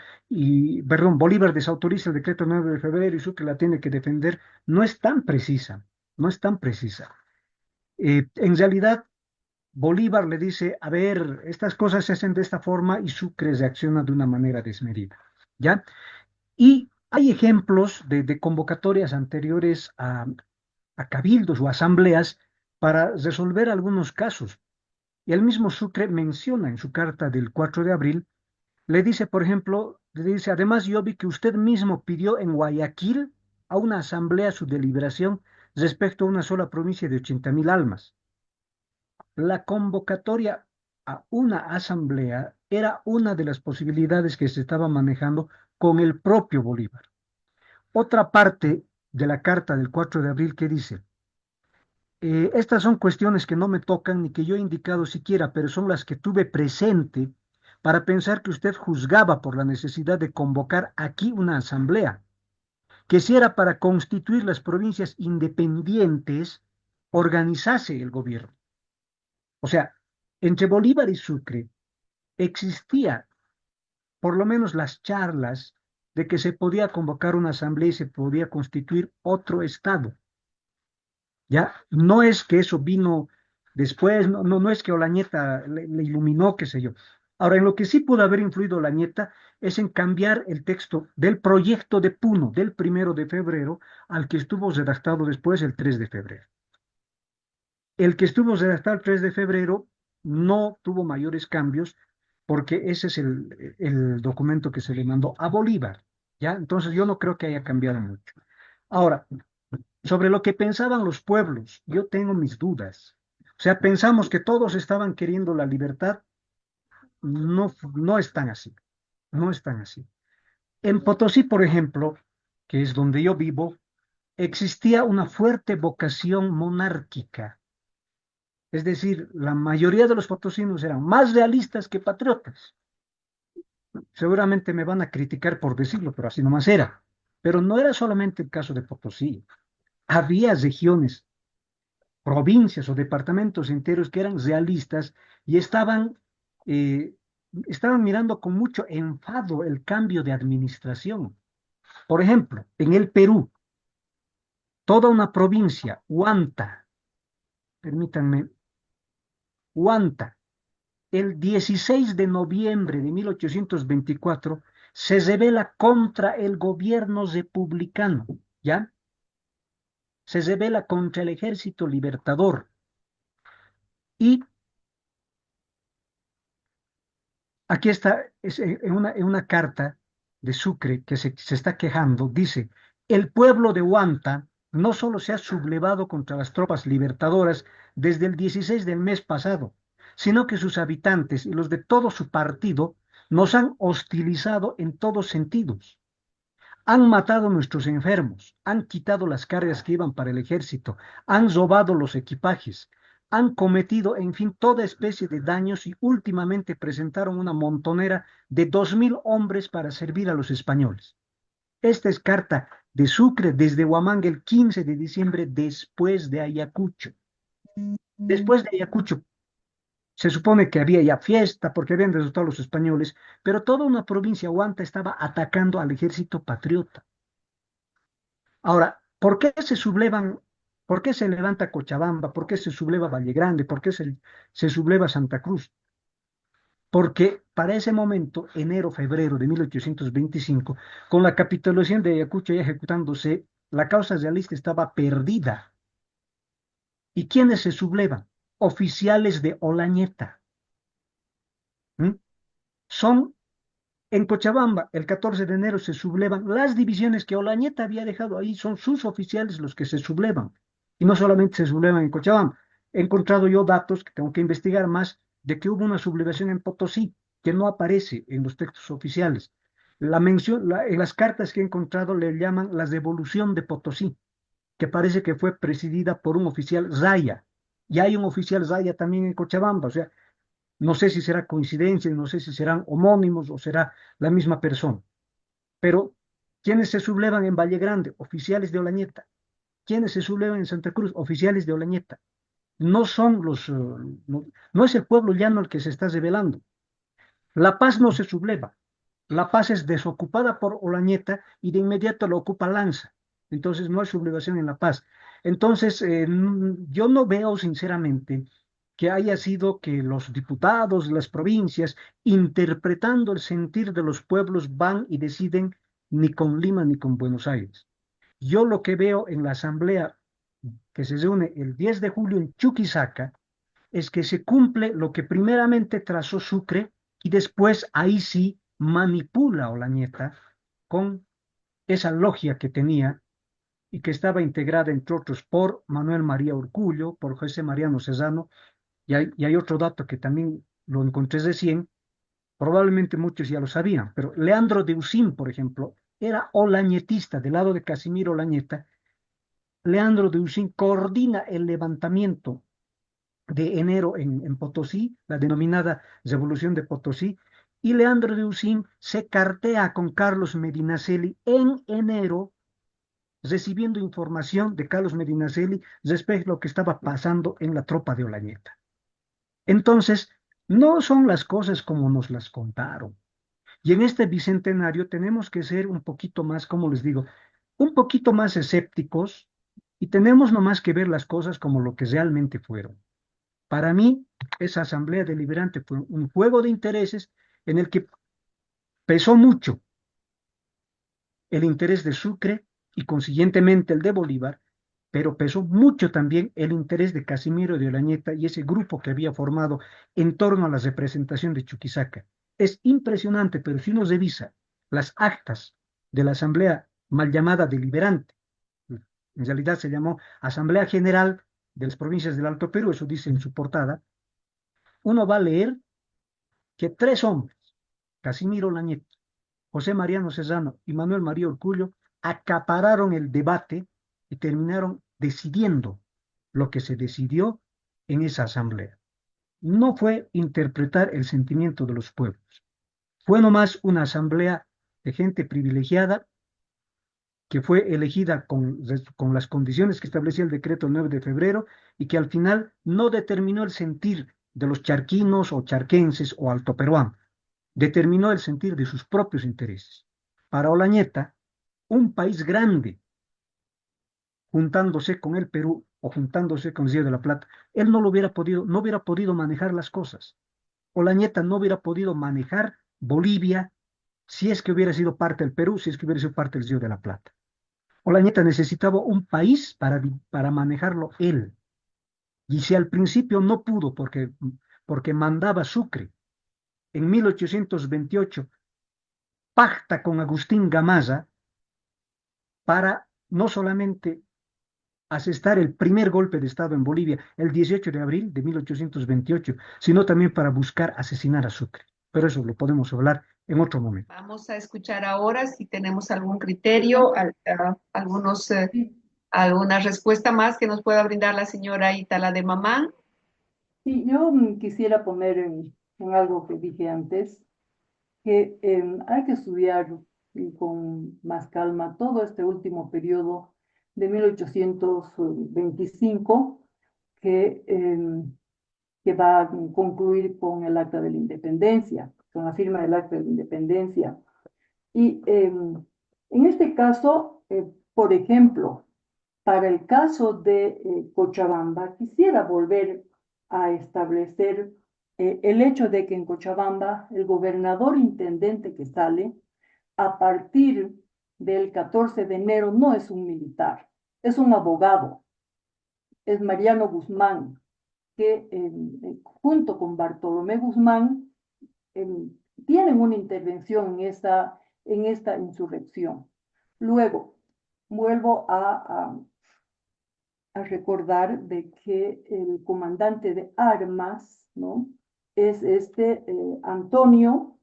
perdón, Bolívar desautoriza el decreto 9 de febrero y Sucre la tiene que defender, no es tan precisa, no es tan precisa. En realidad, Bolívar le dice, a ver, estas cosas se hacen de esta forma y Sucre reacciona de una manera desmedida, ¿ya? Y hay ejemplos de convocatorias anteriores a cabildos o asambleas para resolver algunos casos. Y el mismo Sucre menciona en su carta del 4 de abril, le dice, por ejemplo, le dice, además yo vi que usted mismo pidió en Guayaquil a una asamblea su deliberación respecto a una sola provincia de 80.000 almas. La convocatoria a una asamblea era una de las posibilidades que se estaba manejando con el propio Bolívar. Otra parte de la carta del 4 de abril que dice, estas son cuestiones que no me tocan ni que yo he indicado siquiera, pero son las que tuve presente para pensar que usted juzgaba por la necesidad de convocar aquí una asamblea, que si era para constituir las provincias independientes, organizase el gobierno. O sea, entre Bolívar y Sucre existía por lo menos las charlas de que se podía convocar una asamblea y se podía constituir otro estado. Ya, no es que eso vino después, no es que Olañeta le iluminó, qué sé yo. Ahora, en lo que sí pudo haber influido Olañeta es en cambiar el texto del proyecto de Puno del 1 de febrero al que estuvo redactado después el 3 de febrero. El que estuvo redactado el 3 de febrero no tuvo mayores cambios porque ese es el documento que se le mandó a Bolívar, ¿ya? Entonces yo no creo que haya cambiado mucho. Ahora, sobre lo que pensaban los pueblos, yo tengo mis dudas. O sea, pensamos que todos estaban queriendo la libertad, no es tan así, no es tan así. En Potosí, por ejemplo, que es donde yo vivo, existía una fuerte vocación monárquica. Es decir, la mayoría de los potosinos eran más realistas que patriotas. Seguramente me van a criticar por decirlo, pero así nomás era. Pero no era solamente el caso de Potosí. Había regiones, provincias o departamentos enteros que eran realistas y eh, estaban mirando con mucho enfado el cambio de administración. Por ejemplo, en el Perú, toda una provincia, Huanta, permítanme, Huanta, el 16 de noviembre de 1824 se rebela contra el gobierno republicano, ¿ya? Se rebela contra el ejército libertador. Y aquí está, en una carta de Sucre que se está quejando, dice, el pueblo de Huanta no solo se ha sublevado contra las tropas libertadoras desde el 16 del mes pasado, sino que sus habitantes y los de todo su partido nos han hostilizado en todos sentidos. Han matado a nuestros enfermos, han quitado las cargas que iban para el ejército, han robado los equipajes, han cometido, en fin, toda especie de daños y últimamente presentaron una montonera de 2.000 hombres para servir a los españoles. Esta es carta de Sucre desde Huamanga el 15 de diciembre después de Ayacucho. Después de Ayacucho se supone que había ya fiesta porque habían derrotado a los españoles, pero toda una provincia Huanta estaba atacando al ejército patriota. Ahora, ¿por qué se sublevan? ¿Por qué se levanta Cochabamba? ¿Por qué se subleva Valle Grande? ¿Por qué se subleva Santa Cruz? Porque para ese momento, enero, febrero de 1825, con la capitulación de Ayacucho ya ejecutándose, la causa realista estaba perdida. ¿Y quiénes se sublevan? Oficiales de Olañeta. ¿Mm? Son en Cochabamba, el 14 de enero se sublevan las divisiones que Olañeta había dejado ahí, son sus oficiales los que se sublevan. Y no solamente se sublevan en Cochabamba. He encontrado yo datos que tengo que investigar más de que hubo una sublevación en Potosí, que no aparece en los textos oficiales. La mención, en las cartas que he encontrado le llaman la devolución de Potosí, que parece que fue presidida por un oficial Zaya. Y hay un oficial Zaya también en Cochabamba, o sea, no sé si será coincidencia, no sé si serán homónimos o será la misma persona. Pero, ¿quiénes se sublevan en Valle Grande? Oficiales de Olañeta. ¿Quiénes se sublevan en Santa Cruz? Oficiales de Olañeta. No son no es el pueblo llano el que se está rebelando. La Paz no se subleva. La Paz es desocupada por Olañeta y de inmediato la ocupa Lanza. Entonces no hay sublevación en La Paz. Entonces, yo no veo sinceramente que haya sido que los diputados, las provincias, interpretando el sentir de los pueblos, van y deciden ni con Lima ni con Buenos Aires. Yo lo que veo en la asamblea que se reúne el 10 de julio en Chuquisaca es que se cumple lo que primeramente trazó Sucre y después ahí sí manipula Olañeta con esa logia que tenía y que estaba integrada, entre otros, por Manuel María Urcullo, por José Mariano Cesano, y hay otro dato que también lo encontré recién, probablemente muchos ya lo sabían, pero Leandro de Usín, por ejemplo, era olañetista del lado de Casimiro Olañeta. Leandro de Usín coordina el levantamiento de enero en Potosí, la denominada Revolución de Potosí, y Leandro de Usín se cartea con Carlos Medinaceli en enero, recibiendo información de Carlos Medinaceli respecto a lo que estaba pasando en la tropa de Olañeta. Entonces, no son las cosas como nos las contaron. Y en este bicentenario tenemos que ser un poquito más, como les digo, un poquito más escépticos y tenemos nomás que ver las cosas como lo que realmente fueron. Para mí, esa asamblea deliberante fue un juego de intereses en el que pesó mucho el interés de Sucre y consiguientemente el de Bolívar, pero pesó mucho también el interés de Casimiro de Olañeta y ese grupo que había formado en torno a la representación de Chuquisaca. Es impresionante, pero si uno revisa las actas de la asamblea mal llamada deliberante, en realidad se llamó Asamblea General de las Provincias del Alto Perú, eso dice en su portada, uno va a leer que tres hombres, Casimiro Olañeta, José Mariano Cesano y Manuel María Urcullo, acapararon el debate y terminaron decidiendo lo que se decidió en esa asamblea. No fue interpretar el sentimiento de los pueblos. Fue nomás una asamblea de gente privilegiada que fue elegida con las condiciones que establecía el decreto 9 de febrero y que al final no determinó el sentir de los charquinos o charquenses o altoperuanos, determinó el sentir de sus propios intereses. Para Olañeta, un país grande juntándose con el Perú o juntándose con el Río de la Plata, él no hubiera podido manejar las cosas. Olañeta no hubiera podido manejar Bolivia si es que hubiera sido parte del Perú, si es que hubiera sido parte del Río de la Plata. Olañeta necesitaba un país para manejarlo él. Y si al principio no pudo porque mandaba Sucre, en 1828 pacta con Agustín Gamarra para no solamente asestar el primer golpe de Estado en Bolivia el 18 de abril de 1828, sino también para buscar asesinar a Sucre. Pero eso lo podemos hablar en otro momento. Vamos a escuchar ahora si tenemos algún criterio, alguna respuesta más que nos pueda brindar la señora Itala de Mamá. Sí, yo quisiera poner en algo que dije antes, que hay que estudiar con más calma todo este último periodo de 1825 que va a concluir con el Acta de la Independencia, con la firma del Acta de la Independencia. Y en este caso, por ejemplo, para el caso de Cochabamba, quisiera volver a establecer el hecho de que en Cochabamba el gobernador intendente que sale a partir del 14 de enero no es un militar, es un abogado, es Mariano Guzmán, que junto con Bartolomé Guzmán tienen una intervención en esta insurrección. Luego, vuelvo a recordar de que el comandante de armas, ¿no? Es Antonio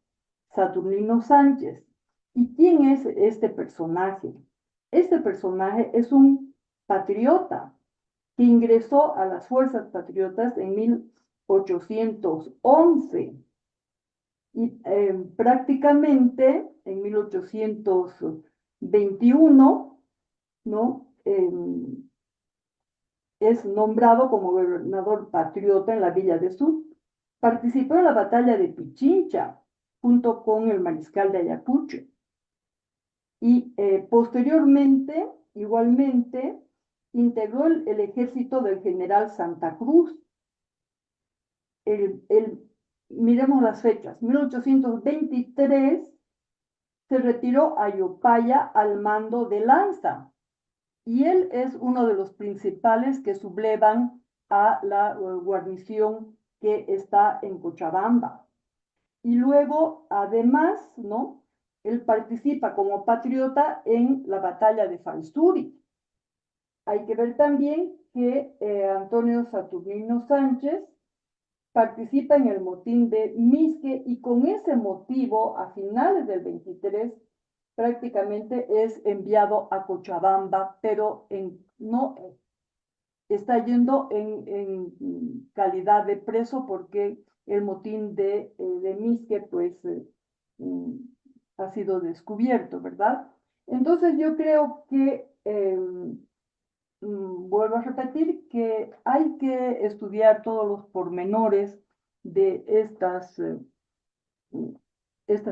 Saturnino Sánchez. ¿Y quién es este personaje? Este personaje es un patriota que ingresó a las fuerzas patriotas en 1811 y prácticamente en 1821, ¿no? Es nombrado como gobernador patriota en la Villa de Sur. Participó en la batalla de Pichincha junto con el mariscal de Ayacucho. Y posteriormente, igualmente, integró el ejército del general Santa Cruz. Miremos las fechas. 1823 se retiró a Yopaya al mando de Lanza. Y él es uno de los principales que sublevan a la guarnición que está en Cochabamba. Y luego, además, ¿no? Él participa como patriota en la batalla de Falsuri. Hay que ver también que Antonio Saturnino Sánchez participa en el motín de Misque y con ese motivo, a finales del 23, prácticamente es enviado a Cochabamba, pero no está yendo en calidad de preso porque el motín de Misque pues ha sido descubierto, ¿verdad? Entonces yo creo que vuelvo a repetir que hay que estudiar todos los pormenores de estas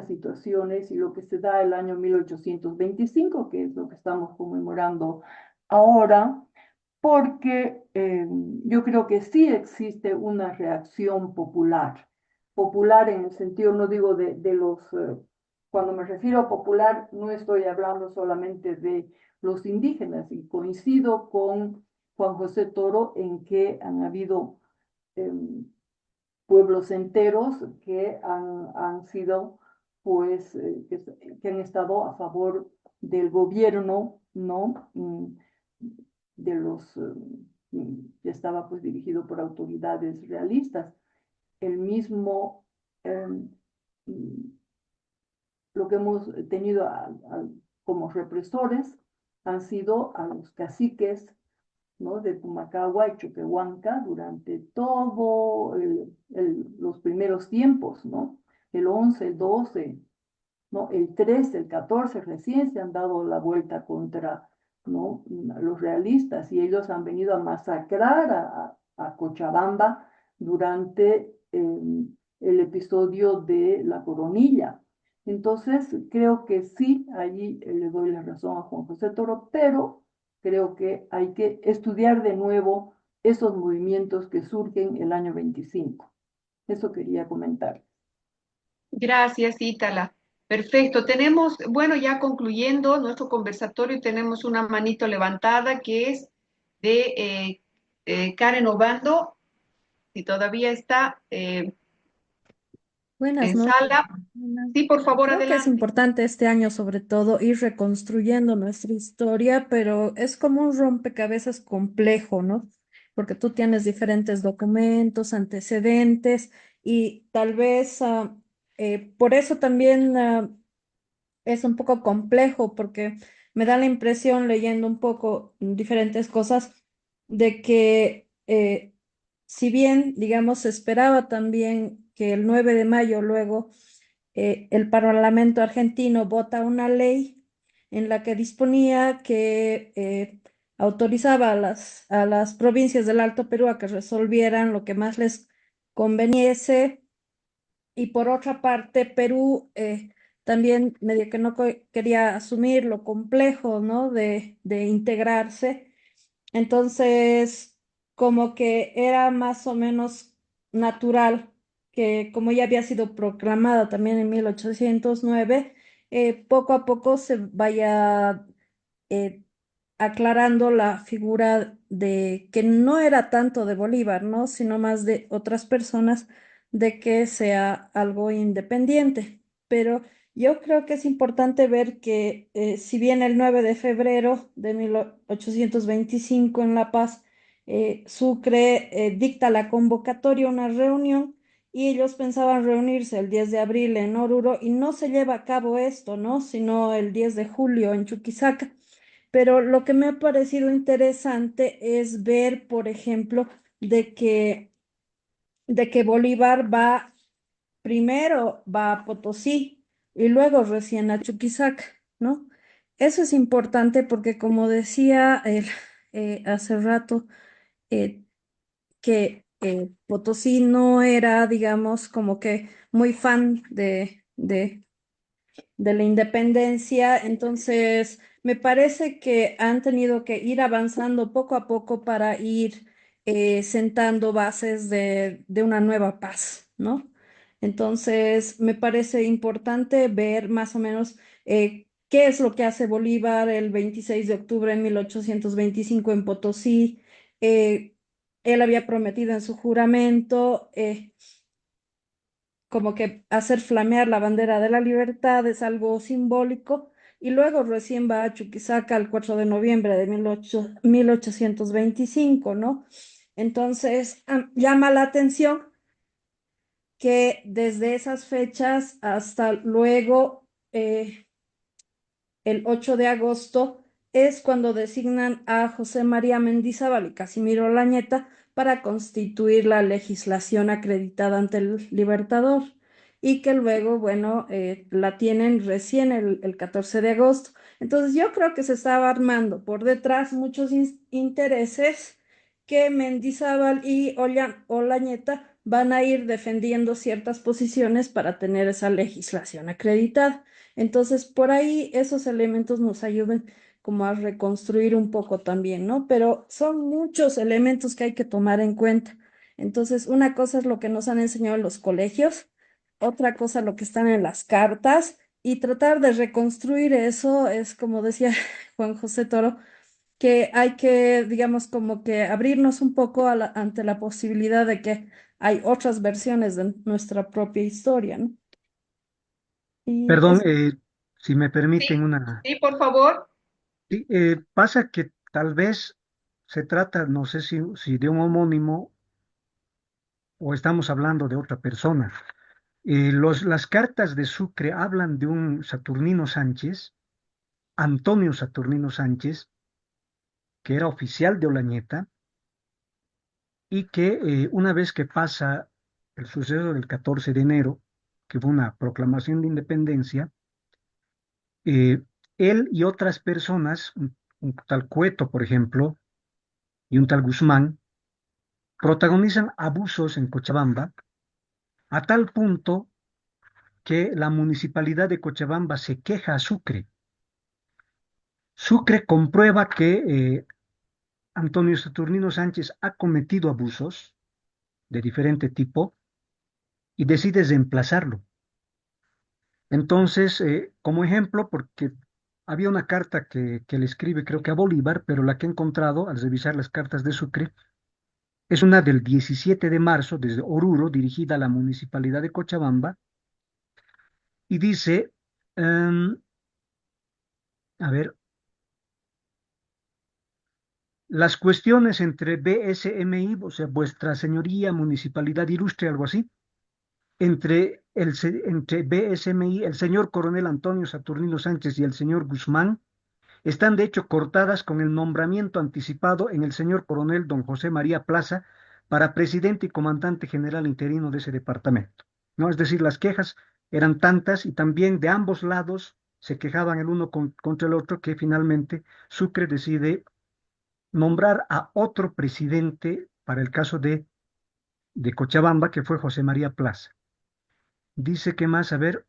situaciones y lo que se da el año 1825, que es lo que estamos conmemorando ahora, porque yo creo que sí existe una reacción popular, popular en el sentido, no digo de los, cuando me refiero a popular, no estoy hablando solamente de los indígenas, y coincido con Juan José Toro en que han habido pueblos enteros que han sido, pues, que han estado a favor del gobierno, ¿no? De los que estaba pues dirigido por autoridades realistas. El mismo, lo que hemos tenido como represores han sido a los caciques ¿no? De Pumacahua y Choquehuanca durante todo los primeros tiempos, ¿no? El 11, el 12, ¿no? El 13, el 14 recién se han dado la vuelta contra, ¿no? Los realistas y ellos han venido a masacrar a Cochabamba durante el episodio de la Coronilla. Entonces, creo que sí, allí le doy la razón a Juan José Toro, pero creo que hay que estudiar de nuevo esos movimientos que surgen el año 25. Eso quería comentar. Gracias, Ítala. Perfecto. Tenemos, bueno, ya concluyendo nuestro conversatorio, tenemos una manito levantada que es de Karen Obando, si todavía está Buenas en noches. sala. Sí, por favor, Creo que es adelante. importante este año, sobre todo, ir reconstruyendo nuestra historia, pero es como un rompecabezas complejo, ¿no? Porque tú tienes diferentes documentos, antecedentes, y tal vez por eso también es un poco complejo, porque me da la impresión, leyendo un poco diferentes cosas, de que si bien, digamos, se esperaba también que el 9 de mayo luego el Parlamento argentino vota una ley en la que disponía que autorizaba a las provincias del Alto Perú a que resolvieran lo que más les conveniese, y por otra parte Perú también medio que no quería asumir lo complejo, ¿no? de integrarse. Entonces, como que era más o menos natural que, como ya había sido proclamada también en 1809, poco a poco se vaya eh, aclarando la figura de que no era tanto de Bolívar, ¿no? Sino más de otras personas, de que sea algo independiente. Pero yo creo que es importante ver que si bien el 9 de febrero de 1825 en La Paz, Sucre dicta la convocatoria a una reunión, y ellos pensaban reunirse el 10 de abril en Oruro, y no se lleva a cabo esto, ¿no? Sino el 10 de julio en Chuquisaca. Pero lo que me ha parecido interesante es ver, por ejemplo, de que Bolívar va primero va a Potosí y luego recién a Chuquisaca, ¿no? Eso es importante porque, como decía hace rato, eh, que Potosí no era, digamos, como que muy fan de la independencia. Entonces me parece que han tenido que ir avanzando poco a poco para ir sentando bases de una nueva paz, ¿no? Entonces me parece importante ver más o menos qué es lo que hace Bolívar el 26 de octubre de 1825 en Potosí. Eh, Él había prometido en su juramento como que hacer flamear la bandera de la libertad, es algo simbólico, y luego recién va a Chuquisaca el 4 de noviembre de 1825, ¿no? Entonces, llama la atención que desde esas fechas hasta luego, el 8 de agosto, es cuando designan a José María Mendizábal y Casimiro Lañeta para constituir la legislación acreditada ante el Libertador, y que luego, bueno, la tienen recién el 14 de agosto. Entonces yo creo que se estaba armando por detrás muchos intereses, que Mendizábal y Olañeta van a ir defendiendo ciertas posiciones para tener esa legislación acreditada. Entonces, por ahí esos elementos nos ayudan como a reconstruir un poco también, ¿no? Pero son muchos elementos que hay que tomar en cuenta. Entonces, una cosa es lo que nos han enseñado en los colegios, otra cosa lo que están en las cartas, y tratar de reconstruir eso es, como decía Juan José Toro, que hay que, digamos, como que abrirnos un poco ante la posibilidad de que hay otras versiones de nuestra propia historia, ¿no? Y Perdón, es si me Sí, permiten una... sí, por favor. Sí, pasa que tal vez se trata, no sé si de un homónimo o estamos hablando de otra persona. Las cartas de Sucre hablan de un Saturnino Sánchez, Antonio Saturnino Sánchez, que era oficial de Olañeta y que una vez que pasa el suceso del 14 de enero, que fue una proclamación de independencia, eh, él y otras personas, un tal Cueto, por ejemplo, y un tal Guzmán, protagonizan abusos en Cochabamba a tal punto que la municipalidad de Cochabamba se queja a Sucre. Sucre comprueba que Antonio Saturnino Sánchez ha cometido abusos de diferente tipo y decide reemplazarlo. Entonces, como ejemplo, porque había una carta que le escribe, creo que a Bolívar, pero la que he encontrado al revisar las cartas de Sucre es una del 17 de marzo desde Oruro, dirigida a la municipalidad de Cochabamba, y dice, em, a ver, las cuestiones entre BSMI, o sea, Vuestra Señoría, Municipalidad Ilustre, algo así, entre BSMI, el señor coronel Antonio Saturnino Sánchez y el señor Guzmán, están de hecho cortadas con el nombramiento anticipado en el señor coronel don José María Plaza para presidente y comandante general interino de ese departamento. ¿No? Es decir, las quejas eran tantas y también de ambos lados se quejaban el uno contra el otro que finalmente Sucre decide nombrar a otro presidente para el caso de Cochabamba, que fue José María Plaza. Dice que más, a ver,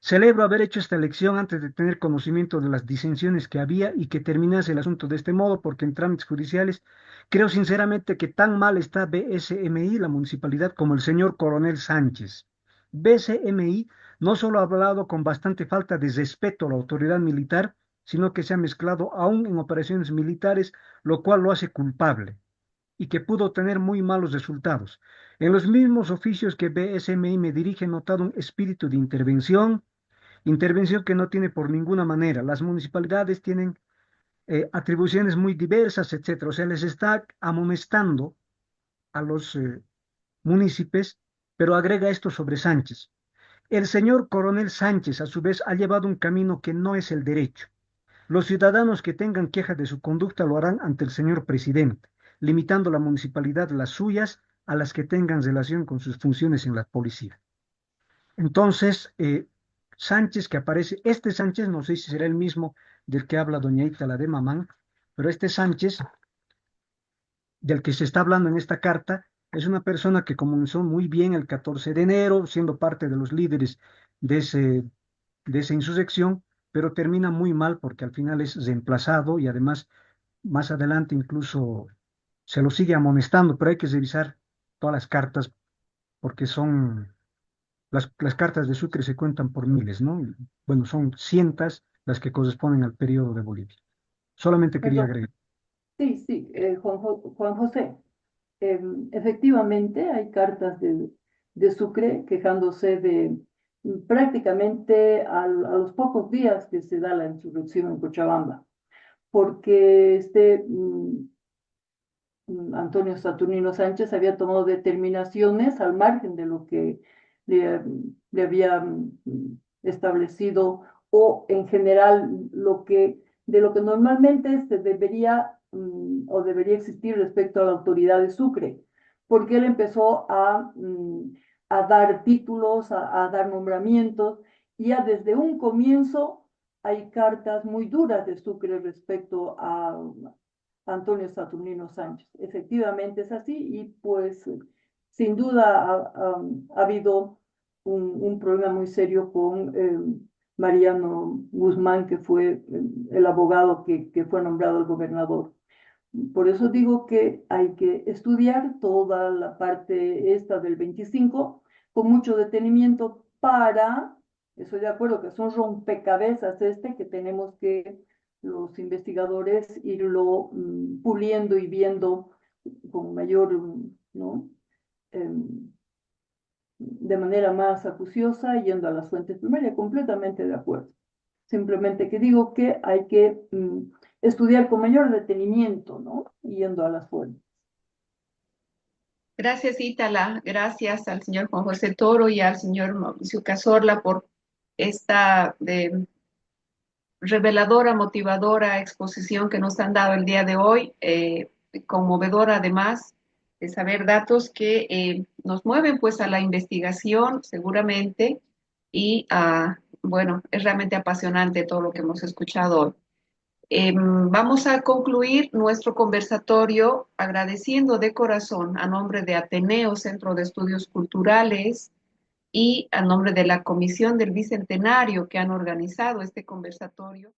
celebro haber hecho esta elección antes de tener conocimiento de las disensiones que había y que terminase el asunto de este modo, porque en trámites judiciales creo sinceramente que tan mal está BSMI, la municipalidad, como el señor coronel Sánchez. BSMI no solo ha hablado con bastante falta de respeto a la autoridad militar, sino que se ha mezclado aún en operaciones militares, lo cual lo hace culpable y que pudo tener muy malos resultados. En los mismos oficios que BSMI me dirige he notado un espíritu de intervención que no tiene por ninguna manera. Las municipalidades tienen atribuciones muy diversas, etcétera. O sea, les está amonestando a los municipios, pero agrega esto sobre Sánchez. El señor coronel Sánchez, a su vez, ha llevado un camino que no es el derecho. Los ciudadanos que tengan queja de su conducta lo harán ante el señor presidente, limitando la municipalidad las suyas a las que tengan relación con sus funciones en la policía. Entonces, Sánchez que aparece, este Sánchez, no sé si será el mismo del que habla doña Ítala de Mamán, pero este Sánchez, del que se está hablando en esta carta, es una persona que comenzó muy bien el 14 de enero, siendo parte de los líderes de, ese, de esa insurrección, pero termina muy mal porque al final es reemplazado y además más adelante incluso se lo sigue amonestando, pero hay que revisar todas las cartas porque son las cartas de Sucre se cuentan por miles, ¿no? Bueno, son cientos las que corresponden al periodo de Bolivia. Solamente quería Perdón. agregar. Sí, sí, Juan José. Efectivamente, hay cartas de Sucre quejándose de prácticamente a los pocos días que se da la insurrección en Cochabamba, porque Antonio Saturnino Sánchez había tomado determinaciones al margen de lo que le, le había establecido o en general de lo que normalmente se debería o debería existir respecto a la autoridad de Sucre, porque él empezó a dar títulos, a dar nombramientos, y ya desde un comienzo hay cartas muy duras de Sucre respecto a Antonio Saturnino Sánchez. Efectivamente es así y pues sin duda ha habido un problema muy serio con Mariano Guzmán, que fue el abogado que fue nombrado el gobernador. Por eso digo que hay que estudiar toda la parte esta del 25 con mucho detenimiento para, estoy de acuerdo que es un rompecabezas que tenemos que los investigadores irlo puliendo y viendo con mayor, ¿no? Em, de manera más acuciosa, yendo a las fuentes primarias, completamente de acuerdo. Simplemente que digo que hay que estudiar con mayor detenimiento, ¿no? Yendo a las fuentes. Gracias, Ítala. Gracias al señor Juan José Toro y al señor Mauricio Cazorla por esta reveladora, motivadora exposición que nos han dado el día de hoy, conmovedora además de saber datos que nos mueven pues a la investigación seguramente y bueno, es realmente apasionante todo lo que hemos escuchado hoy. Vamos a concluir nuestro conversatorio agradeciendo de corazón a nombre de Ateneo Centro de Estudios Culturales y a nombre de la Comisión del Bicentenario que han organizado este conversatorio.